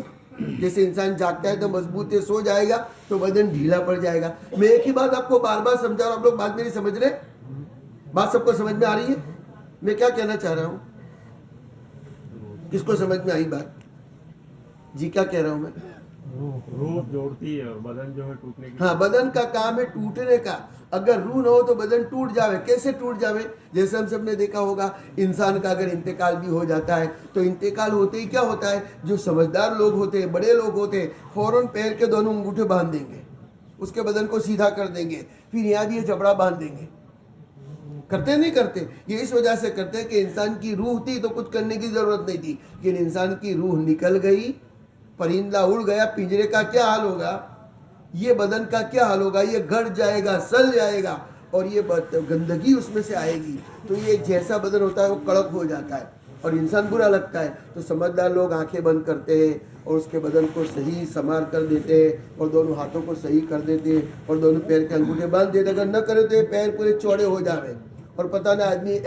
جیسے انسان جاگتا ہے تو مضبوط ہے، سو جائے گا تو بدن ڈھیلا پڑ جائے گا. میں ایک ہی بات آپ کو بار بار سمجھا رہا ہوں، آپ لوگ بات میری سمجھ رہے؟ بات سب کو سمجھ میں آ رہی ہے؟ میں کیا کہنا چاہ رہا ہوں؟ کس کو سمجھ میں آئی بات؟ جی کیا کہہ رہا ہوں میں؟ روح جوڑتی ہے اور بدن جو ہے ٹوٹنے کی. ہاں، بدن کا کام ہے ٹوٹنے کا. اگر روح نہ ہو تو بدن ٹوٹ جاوے. کیسے ٹوٹ جاوے؟ جیسے ہم سب نے دیکھا ہوگا انسان کا اگر انتقال بھی ہو جاتا ہے تو انتقال ہوتے ہی کیا ہوتا ہے، جو سمجھدار لوگ ہوتے ہیں، بڑے لوگ ہوتے ہیں، فوراً پیر کے دونوں انگوٹھے باندھ دیں گے، اس کے بدن کو سیدھا کر دیں گے، پھر یہاں بھی یہ جبڑا باندھ دیں گے. کرتے نہیں کرتے؟ یہ اس وجہ سے کرتے کہ انسان کی روح تھی تو کچھ کرنے کی ضرورت نہیں تھی، لیکن انسان کی روح نکل گئی، پرندہ اڑ گیا، پنجرے کا کیا حال ہوگا، یہ بدن کا کیا حال ہوگا، یہ گھٹ جائے گا، سل جائے گا اور یہ گندگی اس میں سے آئے گی. تو یہ جیسا بدن ہوتا ہے وہ کڑک ہو جاتا ہے اور انسان برا لگتا ہے. تو سمجھدار لوگ آنکھیں بند کرتے ہیں اور اس کے بدن کو صحیح سنوار کر دیتے ہیں اور دونوں ہاتھوں کو صحیح کر دیتے ہیں اور دونوں پیر کے انگوٹھے باندھ دیتے. اگر نہ کرے تو یہ پیر پورے چوڑے ہو جاوے اور پتہ نہ آدمی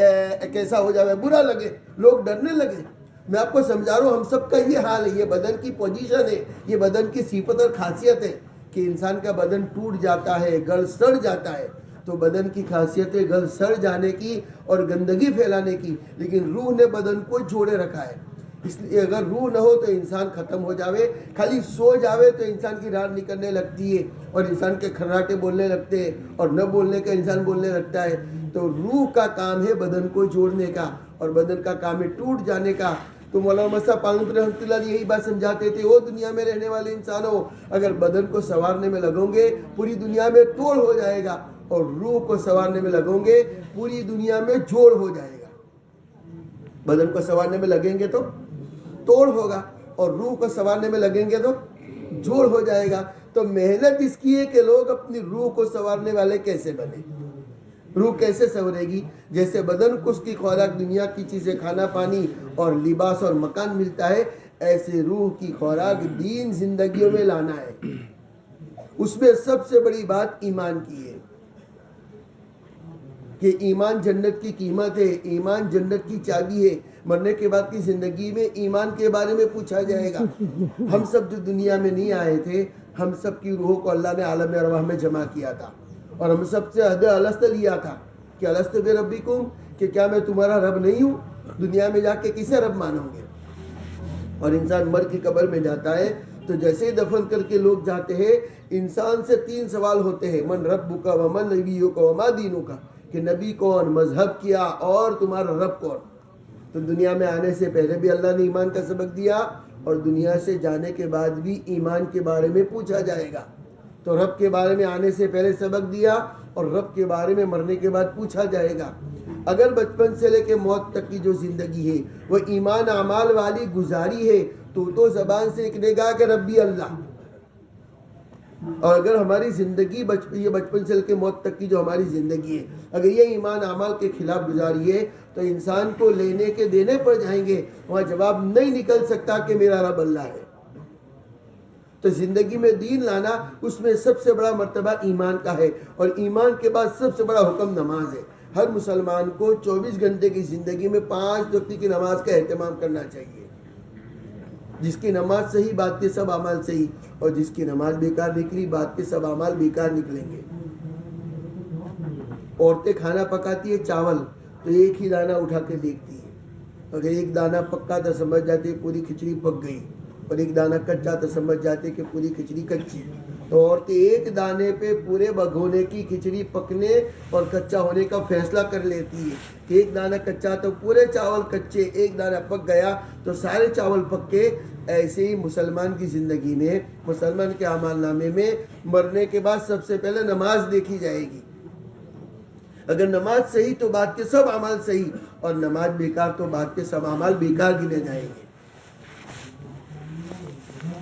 کیسا ہو جاوے، برا لگے، لوگ ڈرنے لگے. میں آپ کو سمجھا رہا ہوں ہم سب کا یہ حال ہے، یہ بدن کی پوزیشن ہے، یہ بدن کی صفت اور خاصیت ہے کہ انسان کا بدن ٹوٹ جاتا ہے، گل سڑ جاتا ہے. تو بدن کی خاصیت ہے گل سڑ جانے کی اور گندگی پھیلانے کی، لیکن روح نے بدن کو جوڑے رکھا ہے. اس لیے اگر روح نہ ہو تو انسان ختم ہو جاوے، خالی سو جاوے تو انسان کی راڑ نکلنے لگتی ہے اور انسان کے کھراٹے بولنے لگتے ہیں اور نہ بولنے کا انسان بولنے لگتا ہے. تو روح کا کام ہے بدن کو جوڑنے کا اور بدن کا کام ہے ٹوٹ جانے کا. تو مولانا مصعب پانوی رحمۃ اللہ علیہ یہی بات سمجھاتے تھے، وہ دنیا میں رہنے والے انسانوں، اگر بدن کو سنوارنے میں لگو گے پوری دنیا میں توڑ ہو جائے گا، اور روح کو سنوارنے میں لگو گے پوری دنیا میں جوڑ ہو جائے گا. بدن کو سنوارنے میں لگیں گے تو توڑ ہوگا اور روح کو سنوارنے میں لگیں گے تو جوڑ ہو جائے گا. تو محنت اس کی ہے کہ لوگ اپنی روح کو سنوارنے والے کیسے بنے. روح کیسے سنورے گی؟ جیسے بدن کو اس کی خوراک دنیا کی چیزیں کھانا پانی اور لباس اور مکان ملتا ہے، ایسے روح کی خوراک دین زندگیوں میں لانا ہے. اس میں سب سے بڑی بات ایمان کی ہے کہ ایمان جنت کی قیمت ہے، ایمان جنت کی چابی ہے. مرنے کے بعد کی زندگی میں ایمان کے بارے میں پوچھا جائے گا. ہم سب جو دنیا میں نہیں آئے تھے، ہم سب کی روحوں کو اللہ نے عالم ارواح میں جمع کیا تھا اور ہم سب سے عہد الست لیا تھا کہ الست بربکم، کہ کیا میں تمہارا رب نہیں ہوں. دنیا میں جا کے کسے رب مانو گے؟ اور انسان مر کی قبر میں جاتا ہے تو جیسے ہی دفن کر کے لوگ جاتے ہیں، انسان سے 3 سوال ہوتے ہیں، من ربک ومن نبیک وما دینک، کہ نبی کون، مذہب کیا اور تمہارا رب کون. تو دنیا میں آنے سے پہلے بھی اللہ نے ایمان کا سبق دیا اور دنیا سے جانے کے بعد بھی ایمان کے بارے میں پوچھا جائے گا. تو رب کے بارے میں آنے سے پہلے سبق دیا اور رب کے بارے میں مرنے کے بعد پوچھا جائے گا. اگر بچپن سے لے کے موت تک کی جو زندگی ہے وہ ایمان اعمال والی گزاری ہے تو زبان سے نکلے گا کہ ربی اللہ. اور اگر ہماری زندگی یہ بچپن سے لے کے موت تک کی جو ہماری زندگی ہے اگر یہ ایمان اعمال کے خلاف گزاری ہے تو انسان کو لینے کے دینے پڑ جائیں گے، وہاں جواب نہیں نکل سکتا کہ میرا رب اللہ ہے. تو زندگی میں دین لانا، اس میں سب سے بڑا مرتبہ ایمان کا ہے، اور ایمان کے بعد سب سے بڑا حکم نماز ہے. ہر مسلمان کو 24 گھنٹے کی زندگی میں 5 وقت کی نماز کا اہتمام کرنا چاہیے. جس کی نماز صحیح، بات کے سب اعمال صحیح، اور جس کی نماز بیکار نکلی، بات کے سب اعمال بیکار نکلیں گے. عورتیں کھانا پکاتی ہے چاول تو ایک ہی دانہ اٹھا کے دیکھتی ہے، اگر ایک دانہ پکا تو سمجھ جاتی ہے پوری کھچڑی پک گئی، اور ایک دانہ کچا تو سمجھ جاتے کہ پوری کھچڑی کچی. تو عورتیں ایک دانے پہ پورے بھگونے کی کھچڑی پکنے اور کچا ہونے کا فیصلہ کر لیتی ہے کہ ایک دانہ کچا تو پورے چاول کچے، ایک دانہ پک گیا تو سارے چاول پکے. ایسے ہی مسلمان کی زندگی میں، مسلمان کے اعمال نامے میں مرنے کے بعد سب سے پہلے نماز دیکھی جائے گی. اگر نماز صحیح تو بات کے سب اعمال صحیح، اور نماز بیکار تو بات کے سب اعمال بیکار گنے جائیں گے.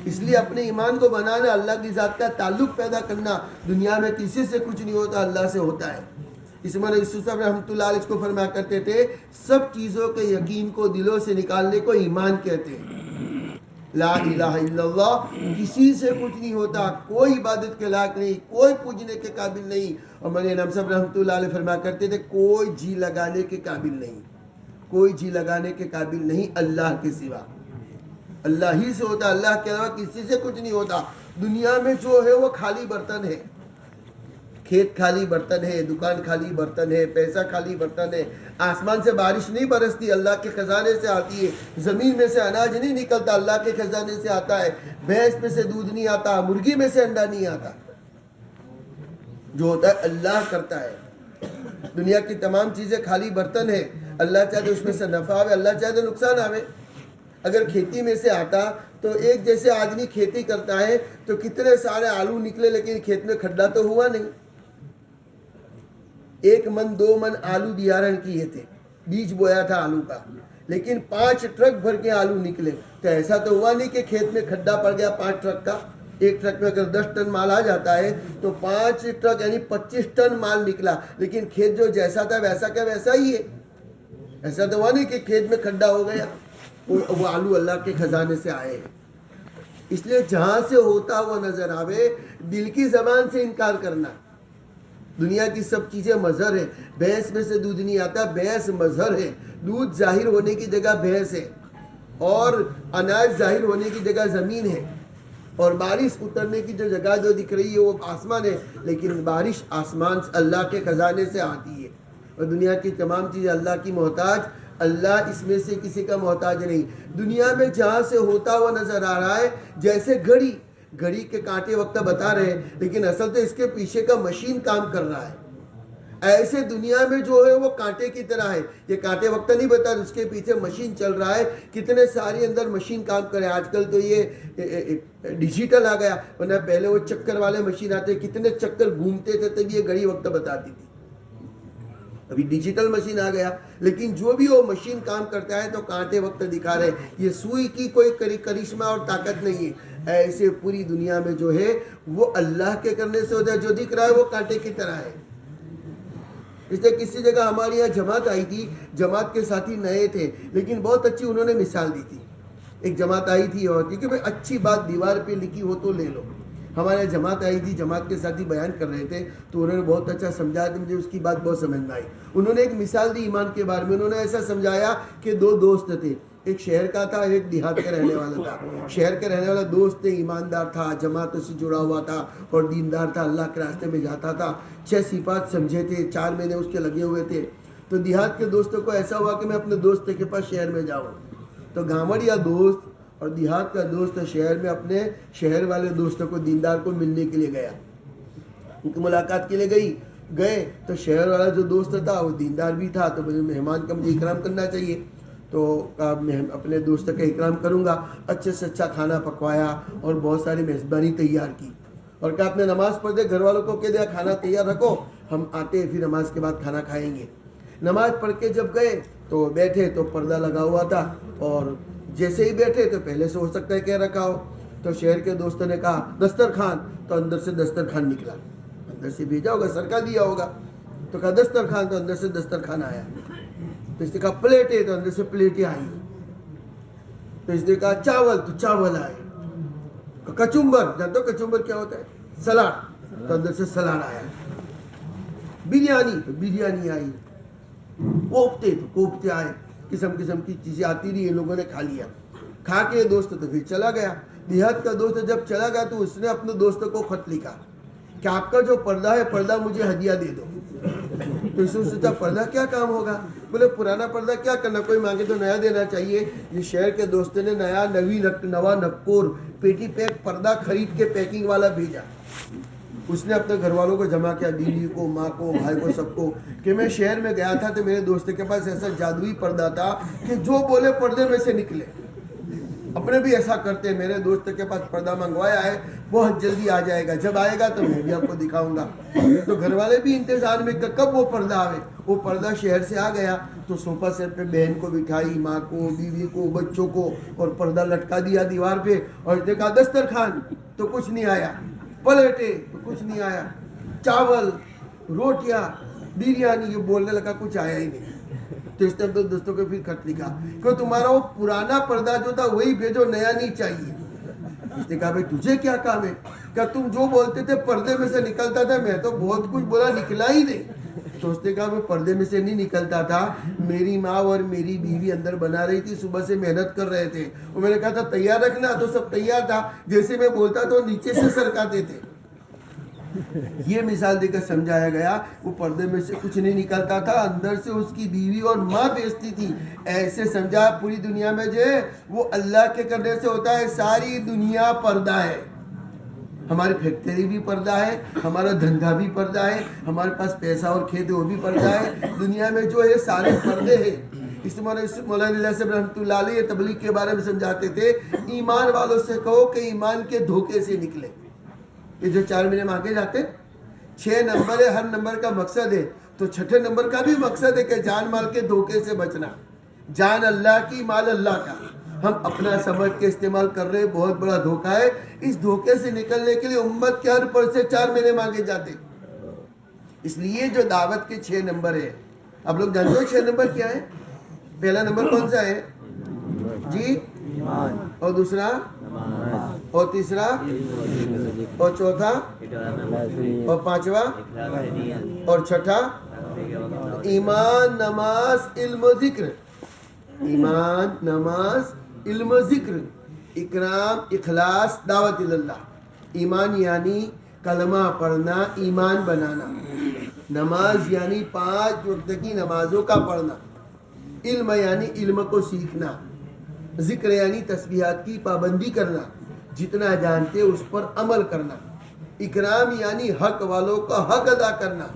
اس لیے اپنے ایمان کو بنانا، اللہ کی ذات کا تعلق پیدا کرنا، دنیا میں کسی سے کچھ نہیں ہوتا، اللہ سے ہوتا ہے. اس میں یوسف صاحب رحمۃ اللہ علیہ کو فرمایا کرتے تھے، سب چیزوں کے یقین کو دلوں سے نکالنے کو ایمان کہتے ہیں. لا الہ الا اللہ، کسی سے کچھ نہیں ہوتا، کوئی عبادت کے لائق نہیں، کوئی پوجنے کے قابل نہیں. اور مولانا انعام صاحب رحمۃ اللہ علیہ فرمایا کرتے تھے، کوئی جی لگانے کے قابل نہیں، کوئی جی لگانے کے قابل نہیں اللہ کے سوا. اللہ ہی سے ہوتا، اللہ کے علاوہ کسی سے کچھ نہیں ہوتا. دنیا میں جو ہے وہ خالی برتن ہے، کھیت خالی برتن ہے، دکان خالی برتن ہے، پیسہ خالی برتن ہے. آسمان سے بارش نہیں برستی، اللہ کے خزانے سے آتی ہے. زمین میں سے اناج نہیں نکلتا، اللہ کے خزانے سے آتا ہے. بھینس میں سے دودھ نہیں آتا، مرغی میں سے انڈا نہیں آتا. جو ہوتا ہے اللہ کرتا ہے. دنیا کی تمام چیزیں خالی برتن ہے، اللہ چاہے تو اس میں سے نفع آوے، اللہ چاہے تو نقصان آوے. اگر کھیتی میں سے آتا تو ایک جیسے آدمی کھیتی کرتا ہے تو کتنے سارے آلو نکلے، لیکن کھیت میں کھڈا تو ہوا نہیں. 1 من 2 من آلو بیارن کیے تھے، بیج بویا تھا آلو کا، لیکن 5 ٹرک بھر کے آلو نکلے. تو ایسا تو ہوا نہیں کہ کھیت میں کھڈا پڑ گیا 5 ٹرک کا. ایک ٹرک میں اگر 10 ٹن مال آ جاتا ہے تو 5 ٹرک یعنی 25 ٹن مال نکلا، لیکن کھیت جو جیسا تھا ویسا کا ویسا ہی ہے. ایسا تو ہوا نہیں کہ کھیت میں کھڈا ہو گیا. وہ آلو اللہ کے خزانے سے آئے. اس لیے جہاں سے ہوتا ہوا نظر آوے، دل کی زبان سے انکار کرنا. دنیا کی سب چیزیں مظہر ہے. بھینس میں سے دودھ نہیں آتا، بھینس مظہر ہے. دودھ ظاہر ہونے کی جگہ بھینس ہے، اور اناج ظاہر ہونے کی جگہ زمین ہے. اور بارش اترنے کی جو جگہ جو دکھ رہی ہے وہ آسمان ہے، لیکن بارش آسمان سے اللہ کے خزانے سے آتی ہے، اور دنیا کی تمام چیزیں اللہ کی محتاج، اللہ اس میں سے کسی کا محتاج نہیں. دنیا میں جہاں سے ہوتا ہوا نظر آ رہا ہے جیسے گھڑی کے کانٹے وقت بتا رہے ہیں، لیکن اصل تو اس کے پیچھے کا مشین کام کر رہا ہے. ایسے دنیا میں جو ہے وہ کانٹے کی طرح ہے، یہ کانٹے وقت نہیں بتا، اس کے پیچھے مشین چل رہا ہے، کتنے سارے اندر مشین کام کرے. آج کل تو یہ ڈیجیٹل آ گیا، ورنہ پہلے وہ چکر والے مشین آتے، کتنے چکر گھومتے تھے تب یہ گھڑی وقت بتاتی تھی. ابھی ڈیجیٹل مشین آ گیا، لیکن جو بھی وہ مشین کام کرتا ہے تو کانٹے وقت دکھا رہے. یہ سوئی کی کوئی کرشمہ اور طاقت نہیں ہے. ایسے پوری دنیا میں جو ہے وہ اللہ کے کرنے سے ہوتا ہے، جو دکھ رہا ہے وہ کانٹے کی طرح ہے. اس لیے کسی جگہ ہمارے یہاں جماعت آئی تھی، جماعت کے ساتھی نئے تھے، لیکن بہت اچھی انہوں نے مثال دی تھی. ایک جماعت آئی تھی اور کہ بھائی اچھی بات دیوار پہ لکھی ہو تو لے لو. ہمارے یہاں جماعت آئی تھی، جماعت کے ساتھی بیان کر رہے تھے تو انہوں نے بہت اچھا سمجھایا کہ مجھے اس کی بات بہت سمجھ میں آئی. انہوں نے ایک مثال دی ایمان کے بارے میں. انہوں نے ایسا سمجھایا کہ دو دوست تھے، ایک شہر کا تھا ایک دیہات کا رہنے والا تھا. شہر کے رہنے والا دوست ایماندار تھا، جماعتوں سے جڑا ہوا تھا اور دیندار تھا، اللہ کے راستے میں جاتا تھا، 6 صفات سمجھے تھے، 4 مہینے اس کے لگے ہوئے تھے. تو دیہات کے دوستوں کو ایسا ہوا کہ میں اپنے دوست کے پاس شہر میں جاؤں. تو گھامڑیا دوست اور دیہات کا دوست شہر میں اپنے شہر والے دوستوں کو دیندار کو ملنے کے لیے گیا، ان کی ملاقات کے لیے گئے. تو شہر والا جو دوست تھا وہ دیندار بھی تھا، تو مجھے مہمان کا مجھے اکرام کرنا چاہیے. تو میں اپنے دوست کا اکرام کروں گا. اچھے سے اچھا کھانا پکوایا اور بہت ساری میزبانی تیار کی، اور کہا آپ نے نماز پڑھ دے، گھر والوں کو کہہ دیا کھانا تیار رکھو، ہم آتے ہیں پھر نماز کے بعد کھانا کھائیں گے. نماز پڑھ کے جب گئے تو بیٹھے تو پردہ لگا ہوا تھا، اور جیسے ہی بیٹھے تو پہلے سے ہو سکتا ہے کہہ رکھا ہو. تو شہر کے دوستوں نے کہا دسترخوان، تو اندر سے دسترخوان نکلا. اندر سے بھیجا ہوگا، سرکا دیا ہوگا. تو کہا دسترخوان، تو اندر سے دسترخوان آیا. تو اس نے کہا پلیٹیں، تو اندر سے پلیٹیں آئی. تو اس نے کہا چاول، تو چاول آئے. کچمبر، جانتے ہو کچمبر کیا ہوتا ہے؟ سلاد، تو اندر سے سلاد آیا. بریانی، تو بریانی آئی. کوفتے، تو کوفتے آئے. قسم قسم کی چیزیں آتی رہی، ان لوگوں نے کھا لیا. کھا کے دوست تو پھر چلا گیا. دیہات کا دوست جب چلا گیا تو اس نے اپنے دوستوں کو خط لکھا کہ آپ کا جو پردہ ہے پردہ مجھے ہدیہ دے دو. تو اس نے سوچا پردہ کیا کام ہوگا؟ بولے پرانا پردہ کیا کرنا، کوئی مانگے تو نیا دینا چاہیے. یہ شہر کے دوستوں نے نوا نکور پیٹی پیک پردہ خرید کے پیکنگ والا بھیجا. اس نے اپنے گھر والوں کو جمع کیا، بیوی کو، ماں کو، بھائی کو، سب کو، کہ میں شہر میں گیا تھا تو میرے دوست کے پاس ایسا جادوئی پردہ تھا کہ جو بولے پردے میں سے نکلے. اپنے بھی ایسا کرتے ہیں، میرے دوست کے پاس پردہ منگوایا ہے، بہت جلدی آ جائے گا، جب آئے گا تو میں بھی آپ کو دکھاؤں گا. تو گھر والے بھی انتظار میں کہ کب وہ پردہ آئے. وہ پردہ شہر سے آ گیا تو صوفہ سیٹ پہ بہن کو بٹھائی، ماں کو، بیوی کو، بچوں کو، اور پردہ لٹکا دیا دیوار پہ. اور دیکھا دسترخوان، تو کچھ نہیں آیا. پلیٹیں، تو کچھ نہیں آیا. چاول، روٹیاں، بریانی، یہ بولنے لگا کچھ آیا ہی نہیں. تو اس نے دوستوں کو پھر خط لکھا کہ تمہارا وہ پرانا پردہ جو تھا وہی بھیجو، نیا نہیں چاہیے. اس نے کہا بھائی تجھے کیا کام ہے؟ کہ تم جو بولتے تھے پردے میں سے نکلتا تھا، میں تو بہت کچھ بولا نکلا ہی نہیں. تو اس نے کہا میں پردے میں سے نہیں نکلتا تھا، میری ماں اور میری بیوی اندر بنا رہی تھی، صبح سے محنت کر رہے تھے، اور میں نے کہا تھا تیار رکھنا، تو سب تیار تھا، جیسے میں بولتا تو نیچے سے سرکاتے تھے. یہ مثال دے کر سمجھایا گیا وہ پردے میں سے کچھ نہیں نکلتا تھا، اندر سے اس کی بیوی اور ماں بیچتی تھی. ایسے سمجھا پوری دنیا میں جو ہے وہ اللہ کے کرنے سے ہوتا ہے. ساری دنیا پردہ ہے. ہماری فیکٹری بھی پردہ ہے، ہمارا دھندا بھی پردہ ہے، ہمارے پاس پیسہ اور کھیت وہ بھی پردہ ہے. دنیا میں جو ہے سارے پردے ہیں. اس مولانا صاحب رحمۃ اللہ علیہ تبلیغ کے بارے میں سمجھاتے تھے، ایمان والوں سے کہو کہ ایمان کے دھوکے سے نکلے. یہ جو 4 مہینے مانگے جاتے 6 نمبر ہے، ہر نمبر کا مقصد ہے. تو 6 نمبر کا بھی مقصد ہے کہ جان مال کے دھوکے سے بچنا. جان اللہ کی، مال اللہ کا. ہم اپنا سمجھ کے استعمال کر رہے ہیں، بہت بڑا دھوکہ ہے. اس دھوکے سے نکلنے کے لیے امت کے ہر پر سے 4 مہینے مانگے جاتے. اس لیے جو دعوت کے 6 نمبر ہے، اب لوگ جانتے ہو 6 نمبر کیا ہے؟ پہلا نمبر کون سا ہے جی؟ اور دوسرا اور تیسرا اور چوتھا اور پانچواں اور چھٹا ایمان، نماز، علم و ذکر. ایمان، نماز، علم و ذکر. اکرام، اخلاص، دعوت اللہ۔ ایمان یعنی کلمہ پڑھنا، ایمان بنانا۔ نماز یعنی 5 وقت کی نمازوں کا پڑھنا۔ علم یعنی علم کو سیکھنا۔ ذکر یعنی تسبیحات کی پابندی کرنا، جتنا جانتے اس پر عمل کرنا۔ اکرام یعنی حق والوں کا حق ادا کرنا،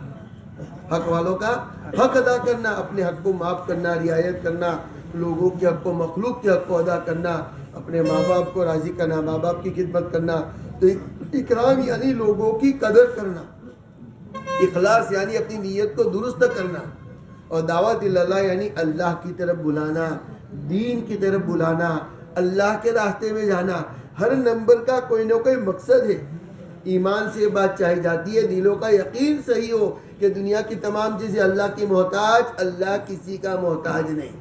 حق والوں کا حق ادا کرنا، اپنے حق کو معاف کرنا، رعایت کرنا، لوگوں کے حق کو، مخلوق کے حق کو ادا کرنا، اپنے ماں باپ کو راضی کرنا، ماں باپ کی خدمت کرنا۔ تو اکرام یعنی لوگوں کی قدر کرنا۔ اخلاص یعنی اپنی نیت کو درست کرنا، اور دعوت اللہ یعنی اللہ کی طرف بلانا، دین کی طرف بلانا، اللہ کے راستے میں جانا۔ ہر نمبر کا کوئی نہ کوئی مقصد ہے۔ ایمان سے بات چاہی جاتی ہے، دلوں کا یقین صحیح ہو کہ دنیا کی تمام چیزیں اللہ کی محتاج، اللہ کسی کا محتاج نہیں۔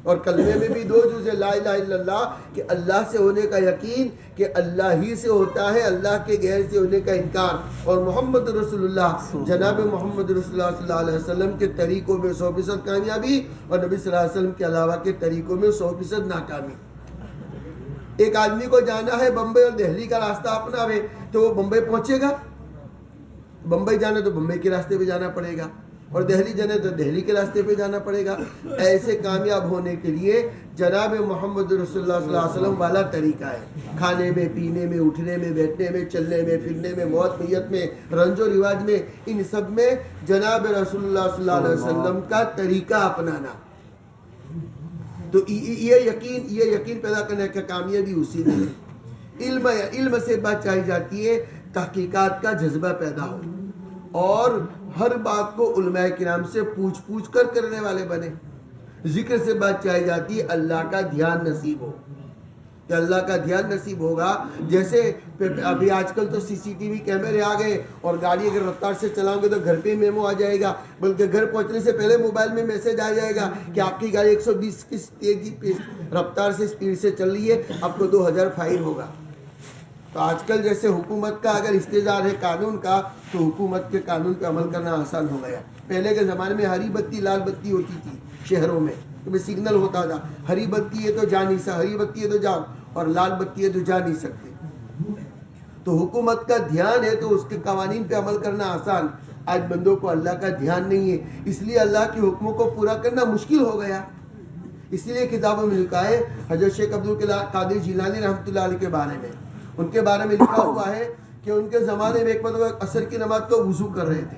اور کلمے میں بھی 2 جز ہے، لا الہ الا اللہ، کہ اللہ سے ہونے کا یقین کہ اللہ ہی سے ہوتا ہے، اللہ کے غیر سے ہونے کا انکار، اور محمد رسول اللہ، جناب محمد رسول اللہ صلی اللہ علیہ وسلم کے طریقوں میں 100% کامیابی، اور نبی صلی اللہ علیہ وسلم کے علاوہ کے طریقوں میں 100% ناکامی۔ ایک آدمی کو جانا ہے بمبئی اور دہلی کا راستہ اپناوے تو وہ بمبئی پہنچے گا؟ بمبئی جانا تو بمبئی کے راستے پہ جانا پڑے گا، اور دہلی جانا تو دہلی کے راستے پہ جانا پڑے گا۔ ایسے کامیاب ہونے کے لیے جناب محمد رسول اللہ صلی اللہ علیہ وسلم والا طریقہ ہے، کھانے میں، پینے میں، اٹھنے میں، بیٹھنے میں، چلنے میں، پھرنے میں، موت میت میں، رنج و رواج میں، ان سب میں جناب رسول اللہ صلی اللہ علیہ وسلم کا طریقہ اپنانا۔ تو یہ یقین پیدا کرنے کا کامیابی اسی میں ہے۔ علم سے بات چاہی جاتی ہے، تحقیقات کا جذبہ پیدا ہو، اور ہر بات کو علماء کرام سے پوچھ کر کرنے والے بنے۔ ذکر سے بات چاہی جاتی ہے، اللہ کا دھیان نصیب ہو، کہ اللہ کا دھیان نصیب ہوگا۔ جیسے ابھی آج کل تو CCTV کیمرے آ گئے، اور گاڑی اگر رفتار سے چلاؤ گے تو گھر پہ میمو آ جائے گا، بلکہ گھر پہنچنے سے پہلے موبائل میں میسج آ جائے گا کہ آپ کی گاڑی 120 کی تیزی رفتار سے اسپیڈ سے چل رہی ہے، آپ کو 2000 فائن ہوگا۔ تو آج کل جیسے حکومت کا اگر استظہار ہے قانون کا، تو حکومت کے قانون پہ عمل کرنا آسان ہو گیا۔ پہلے کے زمانے میں ہری بتی لال بتی ہوتی تھی شہروں میں، تو سگنل ہوتا تھا، ہری بتی ہے تو جا نہیں سکتے، ہری بتی ہے تو جاؤ، اور لال بتی ہے تو جا نہیں سکتے۔ تو حکومت کا دھیان ہے تو اس کے قوانین پہ عمل کرنا آسان۔ آج بندوں کو اللہ کا دھیان نہیں ہے، اس لیے اللہ کے حکموں کو پورا کرنا مشکل ہو گیا۔ اس لیے کتابوں میں لکھا ہے، حضرت شیخ عبد القادر جیلانی رحمۃ اللہ علیہ کے بارے میں، ان کے بارے میں لکھا ہوا ہے کہ ان کے زمانے میں ایک مرتبہ عصر کی نماز کو وضو کر رہے تھے،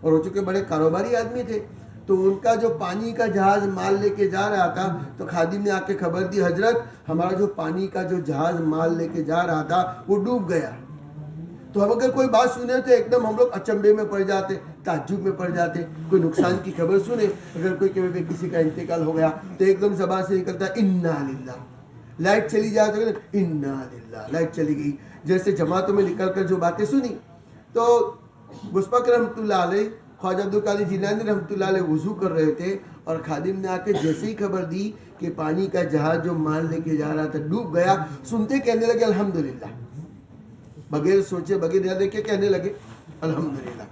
اور وہ چونکہ بڑے کاروباری آدمی تھے، تو ان کا جو پانی کا جہاز مال لے کے جا رہا تھا، تو خادم نے آ کے خبر دی، حضرت ہمارا جو پانی کا جو جہاز مال لے کے جا رہا تھا وہ ڈوب گیا۔ تو ہم اگر کوئی بات سنیں تو ایک دم ہم لوگ اچنبے میں پڑ جاتے، تعجب میں پڑ جاتے۔ کوئی نقصان کی خبر سنیں، اگر کوئی کہ کسی کا انتقال ہو گیا تو ایک دم زبان سے نکلتا ہے انا للہ، لائٹ چلی جائے تو انا للہ، لائٹ چلی گئی۔ جیسے جماعتوں میں نکل کر جو باتیں سنی، تو گسپک رحمۃ اللہ علیہ، خواجہ عبد القادر جیلانی رحمۃ اللہ علیہ وضو کر رہے تھے، اور خادم نے آ کے جیسے ہی خبر دی کہ پانی کا جہاز جو مال لے کے جا رہا تھا ڈوب گیا، سنتے کہنے لگے الحمدللہ، بغیر سوچے بغیر یاد دیکھے کہنے لگے الحمدللہ۔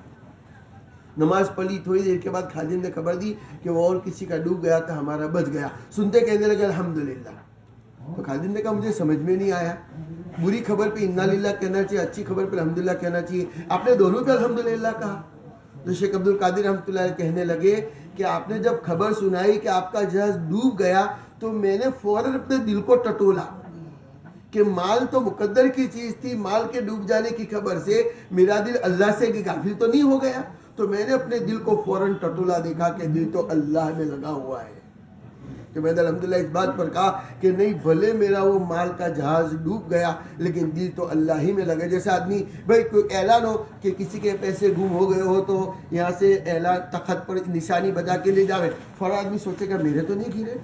نماز پڑھی، تھوڑی دیر کے بعد خادم نے خبر دی کہ وہ اور کسی کا ڈوب گیا تھا، ہمارا بچ گیا، سنتے کہنے لگے الحمدللہ۔ تو خادم نے کہا مجھے سمجھ میں نہیں آیا، بری خبر پہ انا للہ کہنا چاہیے، اچھی خبر پہ الحمدللہ کہنا چاہیے، آپ نے دونوں پہ الحمدللہ کہا۔ تو شیخ عبد القادر رحمۃ اللہ علیہ کہنے لگے کہ آپ نے جب خبر سنائی کہ آپ کا جہاز ڈوب گیا، تو میں نے فوراً اپنے دل کو ٹٹولا کہ مال تو مقدر کی چیز تھی، مال کے ڈوب جانے کی خبر سے میرا دل اللہ سے غافل تو نہیں ہو گیا۔ تو میں نے اپنے دل کو فوراً ٹٹولا، دیکھا کہ دل تو اللہ میں لگا ہوا ہے۔ تو میں نے الحمدللہ اس بات پر کہا کہ نہیں، بھلے میرا وہ مال کا جہاز ڈوب گیا لیکن دل تو اللہ ہی میں لگا۔ جیسے آدمی بھائی کوئی اعلان ہو کہ کسی کے پیسے گم ہو گئے ہو، تو یہاں سے اعلان تخت پر نشانی بتا کے لے جاوے، فوراً آدمی سوچے گا میرے تو نہیں گرے،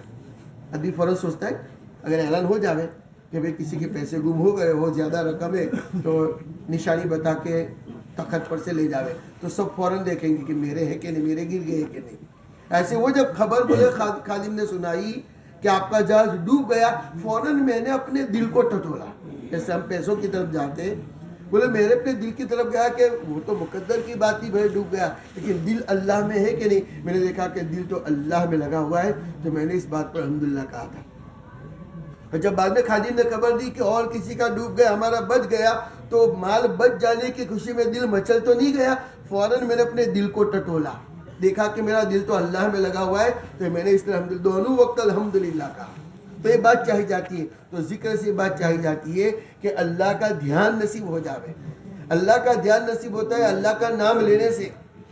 آدمی فوراً سوچتا ہے اگر اعلان ہو جاوے کہ بھائی کسی کے پیسے گم ہو گئے ہو، زیادہ رقم ہے، تو نشانی بتا کے تخت پر سے لے جاوے، تو سب فوراً دیکھیں گے کہ میرے ہے کہ نہیں، میرے گر گئے کہ نہیں۔ ایسے وہ جب خبر بولے خادم نے سنائی کہ آپ کا جہاز ڈوب گیا، فوراً میں نے اپنے دل کو ٹٹولا۔ جیسے ہم پیسوں کی طرف جاتے ہیں، بولے میرے اپنے دل کی طرف گیا کہ وہ تو مقدر کی بات ہی، بھائی ڈوب گیا، لیکن دل اللہ میں ہے کہ نہیں۔ میں نے دیکھا کہ دل تو اللہ میں لگا ہوا ہے، تو میں نے اس بات پر الحمدللہ کہا تھا۔ اور جب بعد میں خادم نے خبر دی کہ اور کسی کا ڈوب گیا, ہمارا بچ گیا, تو مال بچ جانے کی خوشی میں دل مچل تو نہیں گیا, فوراً میں نے اپنے دل کو ٹٹولا, دیکھا کہ میرا دل تو اللہ میں لگا ہوا ہے, تو میں نے اس طرح دونوں وقت الحمدللہ کہا. تو یہ بات چاہی جاتی ہے. تو ذکر سے بات چاہی جاتی ہے کہ اللہ کا دھیان نصیب ہو جاوے. اللہ کا دھیان نصیب ہوتا ہے اللہ کا نام لینے سے.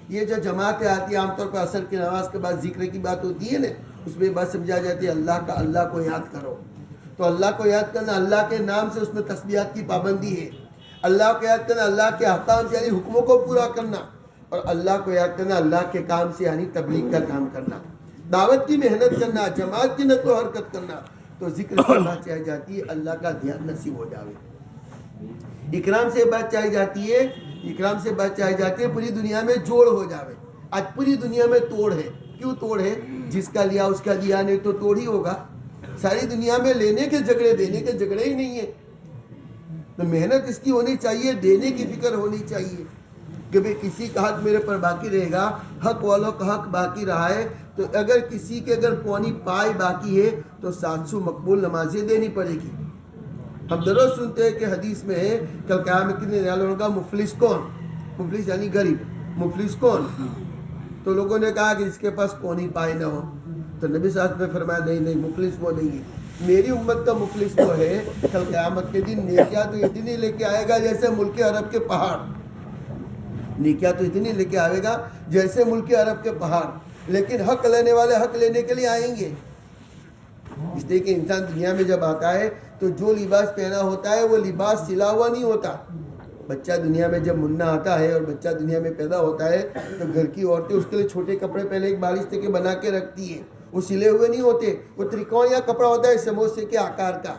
یہ جو جماعتیں آتی ہیں عام طور پر عصر کی نماز کے بعد ذکر کی بات ہوتی ہے نا, اس میں بات سمجھا جاتی ہے اللہ کو یاد کرو. تو اللہ کو یاد کرنا, اللہ کے نام سے اس میں تسبیحات کی پابندی ہے. اللہ کو یاد کرنا, اللہ کے احکام سے یعنی حکموں کو پورا کرنا, اور اللہ کو یاد کرنا اللہ کے کام سے یعنی تبلیغ کا کام کرنا, دعوت کی محنت کرنا, جماعت کی نقل و حرکت کرنا. تو ذکر سے بات چاہی جاتی ہے اللہ کا دھیان نصیب ہو جاوے. اکرام سے بات چاہی جاتی ہے, اکرام سے بات چاہی جاتی ہے پوری دنیا میں جوڑ ہو جاوے. آج پوری دنیا میں توڑ ہے. کیوں توڑ ہے؟ جس کا لیا اس کا دیا نہیں تو توڑ ہی ہوگا. ساری دنیا میں لینے کے جھگڑے, دینے کے جھگڑے ہی نہیں ہیں. تو محنت اس کی ہونی چاہیے, دینے کی فکر ہونی چاہیے کہ بھئی کسی کا حق میرے پر باقی رہے گا, حق والوں کا حق باقی رہا ہے, تو اگر کسی کے اگر پونی پائی باقی ہے تو 700 مقبول نمازیں دینی پڑے گی. ہم درست سنتے ہیں کہ حدیث میں ہے کل قیامت کے دن ہوگا مفلس کون, مفلس یعنی غریب, مفلس کون؟ تو لوگوں نے کہا کہ جس کے پاس پونی پائی نہ ہو. تو نبی صلی اللہ علیہ وسلم نے فرمایا نہیں مفلس وہ نہیں ہے. میری امت کا مفلس وہ ہے کل قیامت کے دن نیکیاں تو اتنی لے کے آئے گا جیسے ملک عرب کے پہاڑ, نیکیاں تو اتنی لے کے آئے گا جیسے ملک عرب کے پہاڑ, لیکن حق لینے والے حق لینے کے لیے آئیں گے. اس لیے کہ انسان دنیا میں جب آتا ہے تو جو لباس پہنا ہوتا ہے وہ لباس سلا ہوا نہیں ہوتا. بچہ دنیا میں جب منا آتا ہے اور بچہ دنیا میں پیدا ہوتا ہے تو گھر کی عورتیں اس کے لیے چھوٹے کپڑے پہلے ایک بالش کے بنا کے رکھتی ہیں. وہ سلے ہوئے نہیں ہوتے, وہ ترکون یا کپڑا ہوتا ہے سموسے کے آکار کا,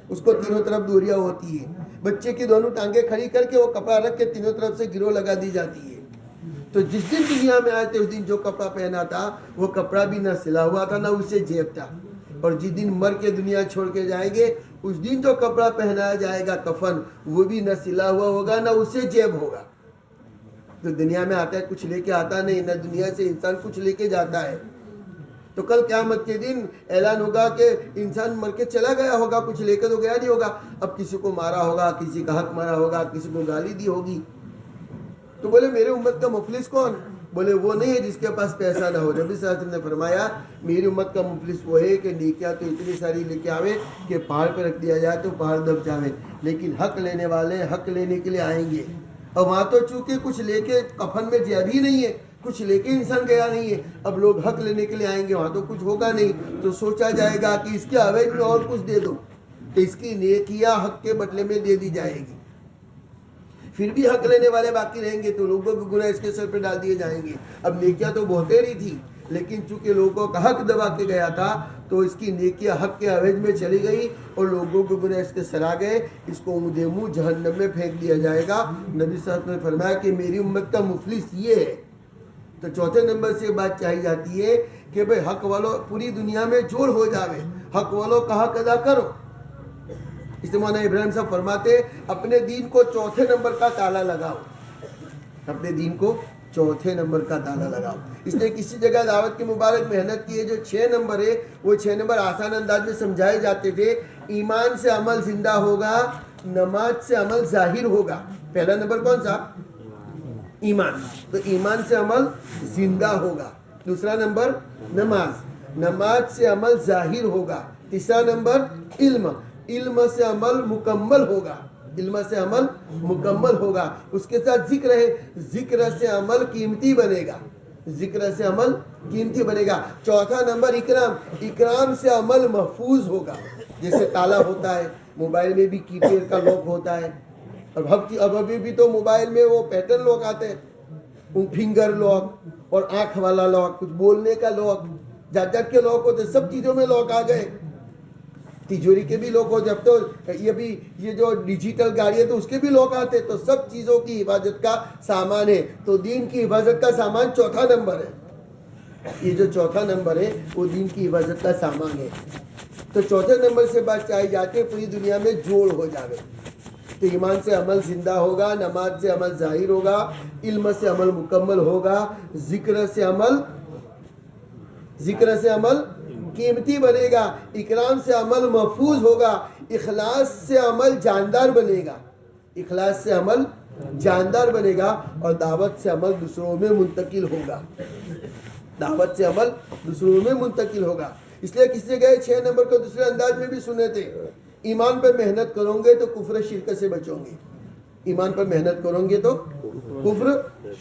اس کو تینوں طرف دوریاں ہوتی ہے. بچے کی دونوں ٹانگیں کھڑی کر کے وہ کپڑا رکھ کے تینوں طرف سے گرو لگا دی جاتی ہے. تو جس دن دنیا میں آئے تھے اس دن جو کپڑا پہنا تھا وہ کپڑا بھی نہ سلا ہوا تھا نہ اسے جیب تھا, اور جس دن مر کے دنیا چھوڑ کے جائیں گے اس دن جو کپڑا پہنایا جائے گا کفن, وہ بھی نہ سلا ہوا ہوگا نہ اسے جیب ہوگا. تو دنیا میں آتا ہے کچھ لے کے آتا نہیں, نہ دنیا سے انسان کچھ لے کے جاتا ہے. تو کل قیامت کے دن اعلان ہوگا کہ انسان مر کے چلا گیا ہوگا, کچھ لے کے تو گیا نہیں ہوگا. اب کسی کو مارا ہوگا, کسی کا حق مارا ہوگا, کسی کو گالی دی ہوگی. تو بولے میرے امت کا مفلس کون؟ بولے وہ نہیں ہے جس کے پاس پیسہ نہ ہو. نبی صلی اللہ علیہ وسلم نے فرمایا میری امت کا مفلس وہ ہے کہ نیکیاں تو اتنی ساری لے کے آوے کہ پہاڑ پہ رکھ دیا جائے تو پہاڑ دب جاوے, لیکن حق لینے والے حق لینے کے لیے آئیں گے. اور وہاں تو چونکہ کچھ لے کے کفن میں جیب ہی نہیں ہے, کچھ لے کے انسان گیا نہیں ہے, اب لوگ حق لینے کے لیے آئیں گے, وہاں تو کچھ ہوگا نہیں. تو سوچا جائے گا کہ اس کے عوض میں اور کچھ دے دو, تو اس کی نیکیاں حق کے بدلے میں دے دی جائے گی. پھر بھی حق لینے والے باقی رہیں گے تو لوگوں کے گناہ اس کے سر پہ ڈال دیے جائیں گے. اب نیکیاں تو بہتری تھی, لیکن چونکہ لوگوں کا حق دبا کے گیا تھا تو اس کی نیکیاں حق کے عوض میں چلی گئی اور لوگوں کے گناہ اس کے سر آ گئے. اس کو منہ جہنم میں پھینک دیا جائے گا. نبی صلی اللہ علیہ وسلم نے فرمایا کہ میری امت کا مفلس یہ ہے. تو چوتھے نمبر سے بات چاہی جاتی ہے کہ بھئی حق والوں پوری دنیا میں جوڑ ہو جاوے, حق والوں کا حق ادا کرو. اس مولانا ابراہیم صاحب فرماتے اپنے دین کو چوتھے نمبر کا تالا لگاؤ, اپنے دین کو چوتھے نمبر کا تالا لگاؤ. اس نے کسی جگہ دعوت کی مبارک محنت کی ہے. جو 6 نمبر ہے وہ 6 نمبر آسان انداز میں سمجھائے جاتے تھے. ایمان سے عمل زندہ ہوگا, نماز سے عمل ظاہر ہوگا. پہلا نمبر کون سا؟ ایمان. تو ایمان سے عمل زندہ ہوگا. دوسرا نمبر نماز, نماز سے عمل ظاہر ہوگا. تیسرا نمبر علم, علم سے عمل مکمل ہوگا, علم سے عمل مکمل ہوگا. اس کے ساتھ ذکر ہے, ذکر سے عمل قیمتی بنے گا, ذکر سے عمل قیمتی بنے گا. چوتھا نمبر اکرام, اکرام سے عمل محفوظ ہوگا. جیسے تالا ہوتا ہے, موبائل میں بھی کی پیڈ کا لاک ہوتا ہے. اب ابھی بھی تو موبائل میں وہ پیٹرن لاک آتے ہیں, فنگر لاک اور آنکھ والا لاک, کچھ بولنے کا لاک, جات جات کے لاک ہوتے. سب چیزوں میں لاک آ گئے. تجوری کے بھی لوگ ہو, جب تو یہ جو ڈیجیٹل گاڑی ہے تو اس کے بھی لوگ آتے. تو سب چیزوں کی حفاظت کا سامان ہے. تو دین کی حفاظت کا سامان چوتھا نمبر ہے. یہ جو چوتھا نمبر ہے وہ دین کی حفاظت کا سامان ہے. تو چوتھے نمبر سے بات چاہی جاتی ہے پوری دنیا میں جوڑ ہو جاوے. تو ایمان سے عمل زندہ ہوگا, نماز سے عمل ظاہر ہوگا, علم سے عمل مکمل ہوگا, ذکر سے عمل قیمتی بنے گا، اکرام سے عمل محفوظ ہوگا، اخلاص سے عمل جاندار بنے گا، اخلاص سے عمل جاندار بنے گا، اور دعوت سے عمل دوسروں میں منتقل ہوگا، دعوت سے عمل دوسروں میں منتقل ہوگا۔ اس لیے کسی گئے 6 نمبر کو دوسرے انداز میں بھی سنے تھے، ایمان پر محنت کرو گے تو کفر شرک سے بچو گے، ایمان پر محنت کرو گے تو کفر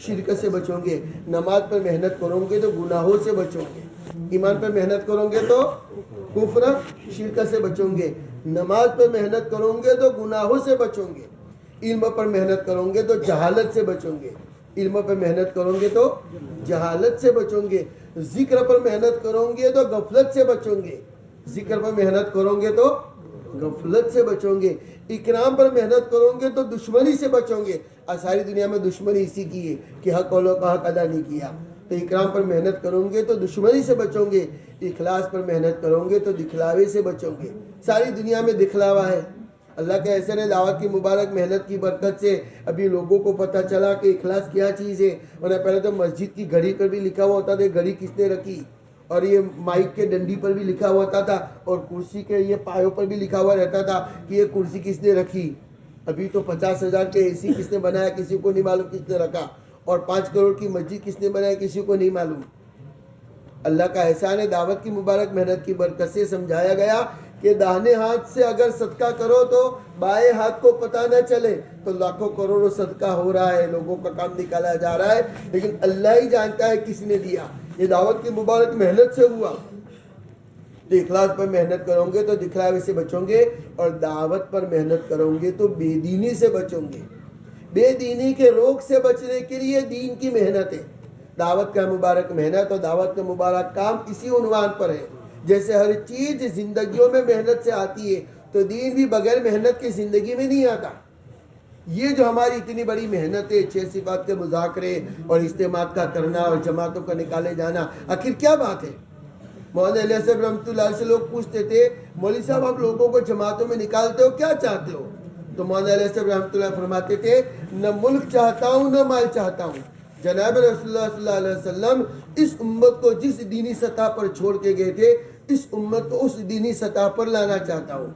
شرک سے بچو گے، نماز پر محنت کرو گے تو گناہوں سے بچو گے، ایمان پر محنت کرو گے تو کفر شرک سے بچو گے، نماز پر محنت کرو گے تو گناہوں سے بچو گے، علم پر محنت کرو گے تو جہالت سے بچو گے، علم پر محنت کرو گے تو جہالت سے بچو گے، ذکر پر محنت کرو گے تو غفلت سے بچو گے، ذکر پر محنت کرو گے تو غفلت سے بچو گے، اکرام پر محنت کرو گے تو دشمنی سے بچو گے۔ آج ساری دنیا میں دشمنی اسی کی ہے کہ حق والوں کا حق ادا نہیں کیا، تو اکرام پر محنت کرو گے تو دشمنی سے بچو گے، اخلاص پر محنت کرو گے تو دکھلاوے سے بچو گے۔ ساری دنیا میں دکھلاوا ہے، اللہ کے احسان دعوت کی مبارک محنت کی برکت سے ابھی لوگوں کو پتہ چلا کہ اخلاص کیا چیز ہے، ورنہ پہلے تو مسجد کی گھڑی پر بھی لکھا ہوا ہوتا تھا گھڑی کس نے رکھی، اور یہ مائک کے ڈنڈی پر بھی لکھا ہوا ہوتا تھا، اور کرسی کے یہ پایوں پر بھی لکھا ہوا رہتا تھا کہ یہ کرسی کس نے رکھی۔ ابھی تو 50,000 کے اے سی کس نے بنایا کسی کو نہیں معلوم کس نے رکھا، اور 5 کروڑ کی مسجد کس نے بنایا کسی کو نہیں معلوم۔ اللہ کا احسان ہے، دعوت کی مبارک محنت کی برکت سے سمجھایا گیا کہ داہنے ہاتھ سے اگر صدقہ کرو تو بائیں ہاتھ کو پتہ نہ چلے، تو لاکھوں کروڑوں صدقہ ہو رہا ہے، لوگوں کا کام نکالا جا رہا ہے، لیکن اللہ ہی جانتا ہے کس نے دیا۔ یہ دعوت کی مبارک محنت سے ہوا۔ تو اخلاص پر محنت کرو گے تو دکھلاوے سے بچوں گے، اور دعوت پر محنت کرو گے تو بے دینی سے بچوں گے۔ بے دینی کے روگ سے بچنے کے لیے دین کی محنت ہے۔ دعوت کا مبارک محنت اور دعوت کا مبارک کام اسی عنوان پر ہے۔ جیسے ہر چیز زندگیوں میں محنت سے آتی ہے، تو دین بھی بغیر محنت کی زندگی میں نہیں آتا۔ یہ جو ہماری اتنی بڑی محنت ہے، 6 صفات کے مذاکرے اور اجتماعات کا کرنا اور جماعتوں کا نکالے جانا، آخر کیا بات ہے؟ مولانا علیہ صاحب رحمۃ اللہ علیہ سے لوگ پوچھتے تھے، مولوی صاحب آپ لوگوں کو جماعتوں میں نکالتے ہو کیا چاہتے ہو؟ تو مولانا علیہ صاحب رحمۃ اللہ فرماتے تھے، نہ ملک چاہتا ہوں نہ مال چاہتا ہوں، جناب رسول اللہ صلی اللہ علیہ وسلم اس امت کو جس دینی سطح پر چھوڑ کے گئے تھے، اس امت کو اس دینی سطح پر لانا چاہتا ہوں۔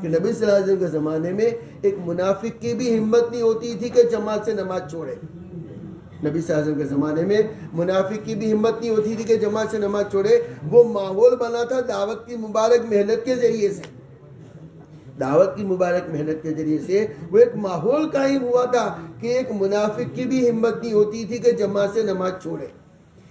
کہ نبی صلی اللہ علیہ وسلم کے زمانے میں ایک منافق کی بھی ہمت نہیں ہوتی تھی کہ جماعت سے نماز چھوڑے۔ نبی صلی اللہ علیہ وسلم کے زمانے میں منافق کی بھی ہمت نہیں ہوتی تھی کہ جماعت سے نماز چھوڑے۔ وہ ماحول بنا تھا دعوت کی مبارک محنت کے ذریعے سے، دعوت کی مبارک محنت کے ذریعے سے وہ ایک ماحول قائم ہوا تھا کہ ایک منافق کی بھی ہمت نہیں ہوتی تھی کہ جماعت سے نماز چھوڑے۔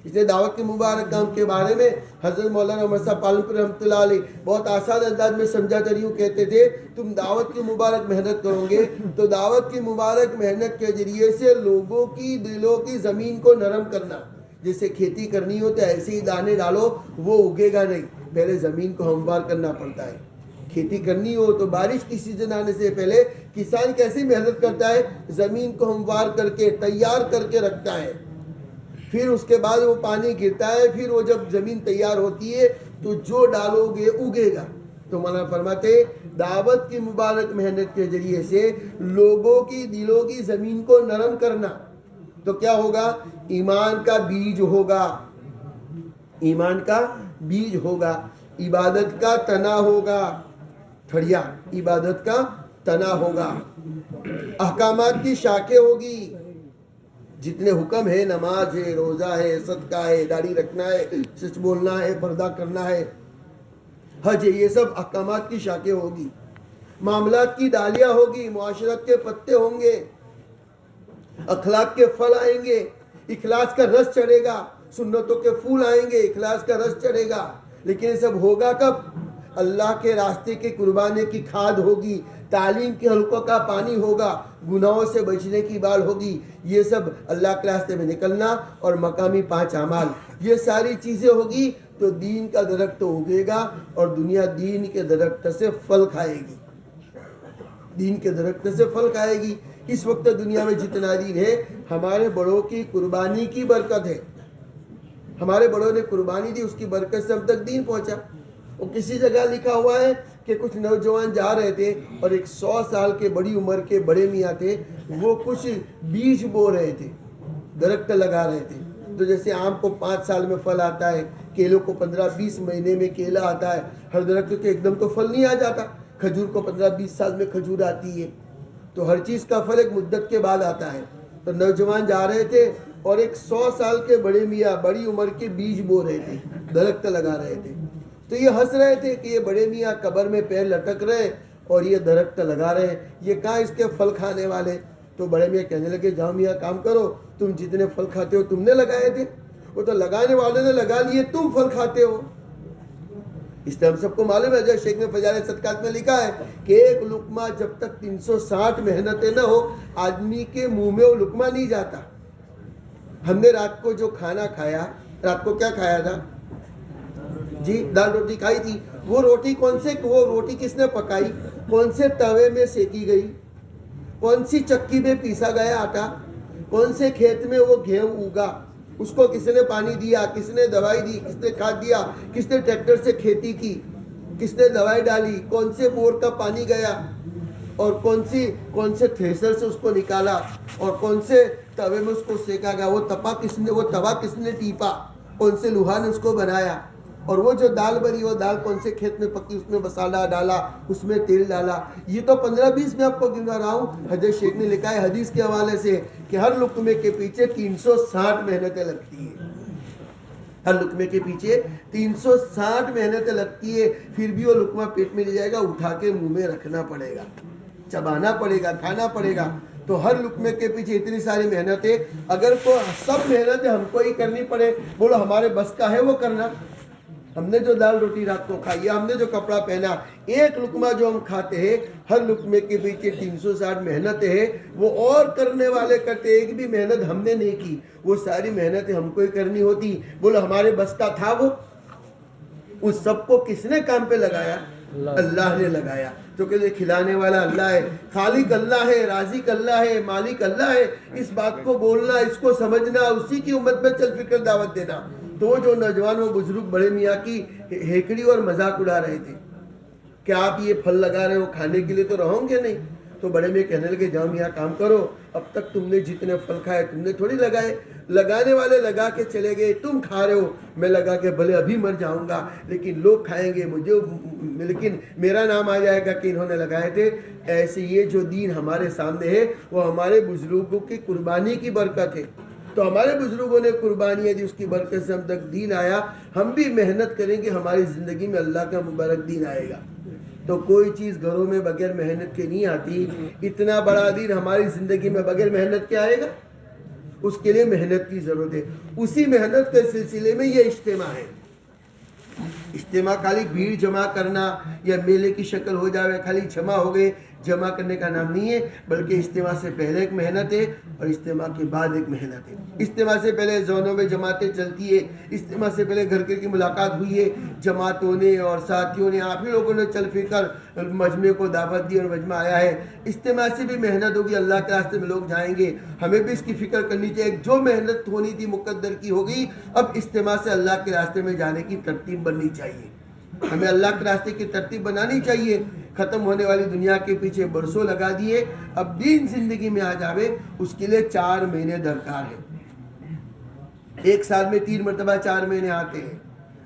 اس لیے دعوت کے مبارک کام کے بارے میں حضرت مولانا عمر صاحب پالنپور رحمۃ اللہ علیہ بہت آسان انداز میں سمجھا کر یوں کہتے تھے، تم دعوت کی مبارک محنت کرو گے تو دعوت کی مبارک محنت کے ذریعے سے لوگوں کی دلوں کی زمین کو نرم کرنا، جیسے کھیتی کرنی ہو تو ایسے ہی دانے ڈالو وہ اگے گا نہیں، پہلے زمین کو ہموار کرنا پڑتا ہے۔ کھیتی کرنی ہو تو بارش کی سیزن آنے سے پہلے کسان کیسی محنت کرتا ہے، زمین کو ہموار کر کے تیار کر کے رکھتا ہے، پھر اس کے بعد وہ پانی گرتا ہے، پھر وہ جب زمین تیار ہوتی ہے تو جو ڈالو گے اگے گا۔ تو مولانا فرماتے دعوت کی مبارک محنت کے ذریعے سے لوگوں کی دلوں کی زمین کو نرم کرنا، تو کیا ہوگا؟ ایمان کا بیج ہوگا، ایمان کا بیج ہوگا، عبادت کا تنا ہوگا، ٹھڑیا عبادت کا تنا ہوگا، احکامات کی شاخیں ہوگی، جتنے حکم ہے، نماز ہے، روزہ ہے، صدقہ ہے، داڑھی رکھنا ہے، سچ بولنا ہے، پردہ کرنا ہے، حج ہے، یہ سب احکامات کی شاخیں ہوگی، معاملات کی ڈالیاں ہوگی، معاشرت کے پتے ہوں گے، اخلاق کے پھل آئیں گے، اخلاص کا رس چڑھے گا، سنتوں کے پھول آئیں گے، اخلاص کا رس چڑھے گا۔ لیکن یہ سب ہوگا کب؟ اللہ کے راستے کے قربانے کی کھاد ہوگی، تعلیم کے حلقوں کا پانی ہوگا، گناہوں سے بچنے کی بال ہوگی، یہ سب اللہ کے راستے میں نکلنا اور مقامی 5 اعمال، یہ ساری چیزیں ہوگی تو دین کا درخت اگے گا، اور دنیا دین کے درخت سے پھل کھائے گی، دین کے درخت سے پھل کھائے گی۔ اس وقت دنیا میں جتنا دین ہے ہمارے بڑوں کی قربانی کی برکت ہے، ہمارے بڑوں نے قربانی دی، اس کی برکت سے ہم تک دین پہنچا۔ اور کسی جگہ لکھا ہوا ہے کہ کچھ نوجوان جا رہے تھے اور ایک 100 سال کے بڑی عمر کے بڑے میاں تھے، وہ کچھ بیج بو رہے تھے، درخت لگا رہے تھے، تو جیسے آم کو 5 سال میں پھل آتا ہے, کیلوں کو 15-20 مہینے میں کیلا آتا ہے, ہر درخت کے ایک دم تو پھل نہیں آ جاتا, کھجور کو 15-20 سال میں کھجور آتی ہے. تو ہر چیز کا پھل ایک مدت کے بعد آتا ہے. تو نوجوان جا رہے تھے اور ایک 100 سال کے بڑے میاں بڑی عمر کے بیج بو رہے تھے, درخت لگا رہے تھے. تو یہ ہنس رہے تھے کہ یہ بڑے میاں قبر میں پیر لٹک رہے اور یہ درخت لگا رہے, یہ کہاں اس کے پھل کھانے والے. تو بڑے میاں کہنے لگے جاؤ میاں کام کرو, تم جتنے پھل کھاتے ہو تم نے لگائے تھے, وہ تو لگانے والے نے لگا لیے, تم پھل کھاتے ہو. اس لیے ہم سب کو معلوم ہے, جو شیخ نے فضائل صدقات میں لکھا ہے کہ ایک لقمہ جب تک 360 محنتیں نہ ہو آدمی کے منہ میں وہ لقمہ نہیں جاتا. ہم نے رات کو جو کھانا کھایا, رات کو کیا کھایا تھا جی, دال روٹی کھائی تھی. وہ روٹی کس نے پکائی, کون سے توے میں سیکی گئی, کون سی چکی میں پیسا گیا آٹا, کون سے کھیت میں وہ گیہوں اگا, اس کو کس نے پانی دیا, کس نے دوائی دی, کس نے کھاد دیا, کس نے ٹریکٹر سے کھیتی کی, کس نے دوائی ڈالی, کون سے بور کا پانی گیا, اور کون سے تھریشر سے اس کو نکالا, اور کون سے توے میں اس کو سیکا گیا, وہ توا کس نے ٹیپا, کون سے لوہا نے اس کو بنایا, اور وہ جو دال بنی وہ دال کون سے کھیت میں پکی, اس میں مسالہ ڈالا, اس میں تیل ڈالا. یہ تو 15-20 میں آپ کو گنوا رہا ہوں. حضرت شیخ نے لکھا ہے حدیث کے حوالے سے کہ ہر لقمے کے پیچھے 360 محنتیں لگتی ہیں, ہر لقمے کے پیچھے 360 محنتیں لگتی ہے. پھر بھی وہ لقمہ پیٹ میں لے جائے گا, اٹھا کے منہ میں رکھنا پڑے گا, چبانا پڑے گا, کھانا پڑے گا. تو ہر لقمے کے پیچھے اتنی ساری محنتیں, اگر کو سب محنتیں ہم کو ہی کرنی پڑے, بولو ہمارے بس کا ہے وہ کرنا. ہم نے جو دال روٹی رات کو کھائی, ہم نے جو کپڑا پہنا, ایک لقمہ جو ہم کھاتے ہیں, ہر لقمے کے پیچھے 360 محنتیں ہیں. وہ اور کرنے والے کرتے, ایک بھی محنت ہم نے نہیں کی, وہ ساری محنتیں ہم کو ہی کرنی ہوتی. بولو ہمارے بس کا تھا وہ, اس سب کو کس نے کام پہ لگایا, اللہ نے لگایا. تو کہ کھلانے والا اللہ ہے, خالق اللہ ہے, رازق اللہ ہے, مالک اللہ ہے. اس بات کو بولنا, اس کو سمجھنا, اسی کی امت میں چل فکر دعوت دینا. تو وہ جو نوجوان وہ بزرگ بڑے میاں کی ہیکڑی اور مذاق اڑا رہے تھے کہ آپ یہ پھل لگا رہے ہو, کھانے کے لیے تو رہو گے نہیں. تو بڑے میاں کہنے لگے جاؤ میاں کام کرو, اب تک تم نے جتنے پھل کھائے تم نے تھوڑی لگائے, لگانے والے لگا کے چلے گئے, تم کھا رہے ہو, میں لگا کے بھلے ابھی مر جاؤں گا لیکن لوگ کھائیں گے مجھے, لیکن میرا نام آ جائے گا کہ انہوں نے لگائے تھے. ایسے یہ جو دین ہمارے سامنے ہے وہ ہمارے بزرگوں کی قربانی کی برکت ہے. تو ہمارے بزرگوں نے قربانیاں دی, اس کی برکت سے ہم تک دین آیا. ہم بھی محنت کریں گے, ہماری زندگی میں اللہ کا مبارک دین آئے گا. تو کوئی چیز گھروں میں بغیر محنت کے نہیں آتی. اتنا بڑا دین ہماری زندگی میں بغیر محنت کے آئے گا, اس کے لیے محنت کی ضرورت ہے. اسی محنت کے سلسلے میں یہ اجتماع ہے. اجتماع خالی بھیڑ جمع کرنا یا میلے کی شکل ہو جاوے, خالی جمع ہو گئے, جمع کرنے کا نام نہیں ہے, بلکہ اجتماع سے پہلے ایک محنت ہے اور اجتماع کے بعد ایک محنت ہے. اجتماع سے پہلے زونوں میں جماعتیں چلتی ہے, اجتماع سے پہلے گھر گھر کی ملاقات ہوئی ہے, جماعتوں نے اور ساتھیوں نے, آپ ہی لوگوں نے چل پھر کر مجمع کو دعوت دی اور مجمع آیا ہے. اجتماع سے بھی محنت ہوگی, اللہ کے راستے میں لوگ جائیں گے, ہمیں بھی اس کی فکر کرنی چاہیے. جو محنت ہونی تھی مقدر کی ہوگی, اب اجتماع سے اللہ کے راستے میں جانے کی ترتیب بننی چاہیے. ہمیں اللہ کے راستے کی ترتیب بنانی چاہیے. ختم ہونے والی دنیا کے پیچھے برسوں لگا دیے, اب دین زندگی میں آ جاوے اس کے لیے 4 مہینے درکار ہے. ایک سال میں 3 مرتبہ 4 مہینے آتے ہیں.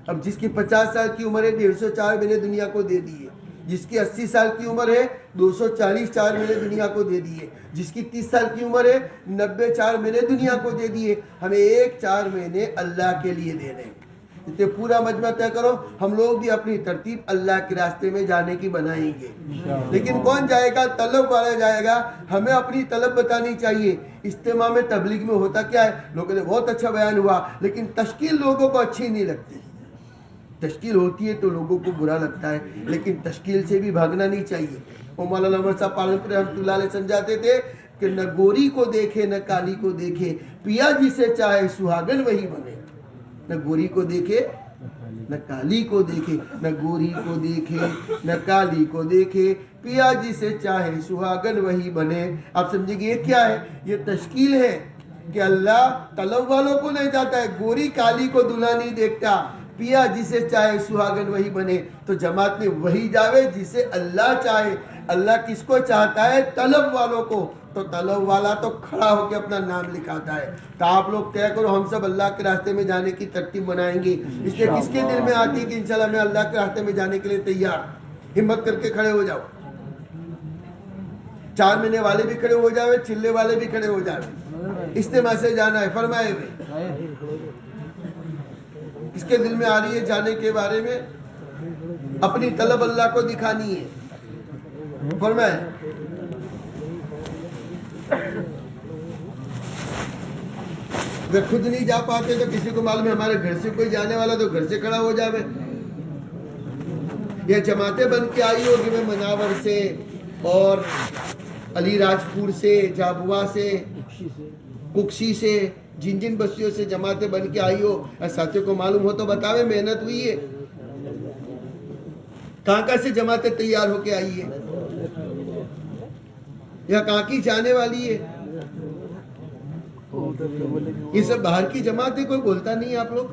اب جس کی 50 سال کی عمر ہے 154 مہینے دنیا کو دے دیے, جس کی 80 سال کی عمر ہے 240 4 مہینے دنیا کو دے دیے, جس کی 30 سال کی عمر ہے 90 4 مہینے دنیا کو دے دیے. ہمیں ایک 4 مہینے اللہ کے لیے دینے ہیں. پورا مجمع طے کرو, ہم لوگ بھی اپنی ترتیب اللہ کے راستے میں جانے کی بنائیں گے. لیکن کون جائے گا, طلب والا جائے گا. ہمیں اپنی طلب بتانی چاہیے. اجتماع میں تبلیغ میں ہوتا کیا ہے, لوگوں نے بہت اچھا بیان ہوا, لیکن تشکیل لوگوں کو اچھی نہیں لگتی. تشکیل ہوتی ہے تو لوگوں کو برا لگتا ہے, لیکن تشکیل سے بھی بھاگنا نہیں چاہیے. مولانا عمر صاحب پالنپور رحمۃ اللہ علیہ سمجھاتے تھے کہ نہ گوری کو دیکھے نہ کالی کو دیکھے, پیا جسے چاہے سہاگن وہی بنے. نہ گوری کو دیکھے نہ کالی کو دیکھے, نہ گوری کو دیکھے نہ کالی کو دیکھے, پیا جسے چاہے سہاگن وہی بنے. آپ سمجھیں گے یہ کیا ہے, یہ تشکیل ہے کہ اللہ طلب والوں کو لے جاتا ہے. گوری کالی کو دلہا نہیں دیکھتا, پیا جسے چاہے سہاگن وہی بنے. تو جماعت میں وہی جاوے جسے اللہ چاہے. اللہ کس کو چاہتا ہے؟ طلب والوں کو. تو طلب والا تو کھڑا ہو کے اپنا نام لکھاتا ہے. تو آپ لوگ طے کرو ہم سب اللہ کے راستے میں جانے کی ترتیب بنائیں گے. اس لیے کس کے دل میں آتی ہے کہ انشاءاللہ میں اللہ کے راستے میں جانے کے لیے تیار؟ ہمت کر کے کھڑے ہو جاؤ. 4 مہینے والے بھی کھڑے ہو جاوے, چلے والے بھی کھڑے ہو جاوے. اجتماع سے جانا ہے فرمائے ہوئے. اس کے دل میں آ رہی ہے جانے کے بارے میں؟ اپنی طلب اللہ کو دکھانی ہے. فرمائے اگر خود نہیں جا پاتے تو کسی کو معلوم ہے ہمارے گھر سے کوئی جانے والا تو گھر سے کھڑا ہو جاوے. یہ جماعتیں بن کے آئی ہوگی میں مناور سے اور علی راجپور سے, جابوا سے, ککشی سے, جن جن بستیوں سے جماعتیں بن کے آئی ہو. ساتھیوں کو معلوم ہو تو بتاوے, محنت ہوئی ہے. کہاں سے جماعتیں تیار ہو کے آئی ہے یا کہاں کی جانے والی ہے؟ یہ سب باہر کی جماعت ہے, کوئی بولتا نہیں ہے. آپ لوگ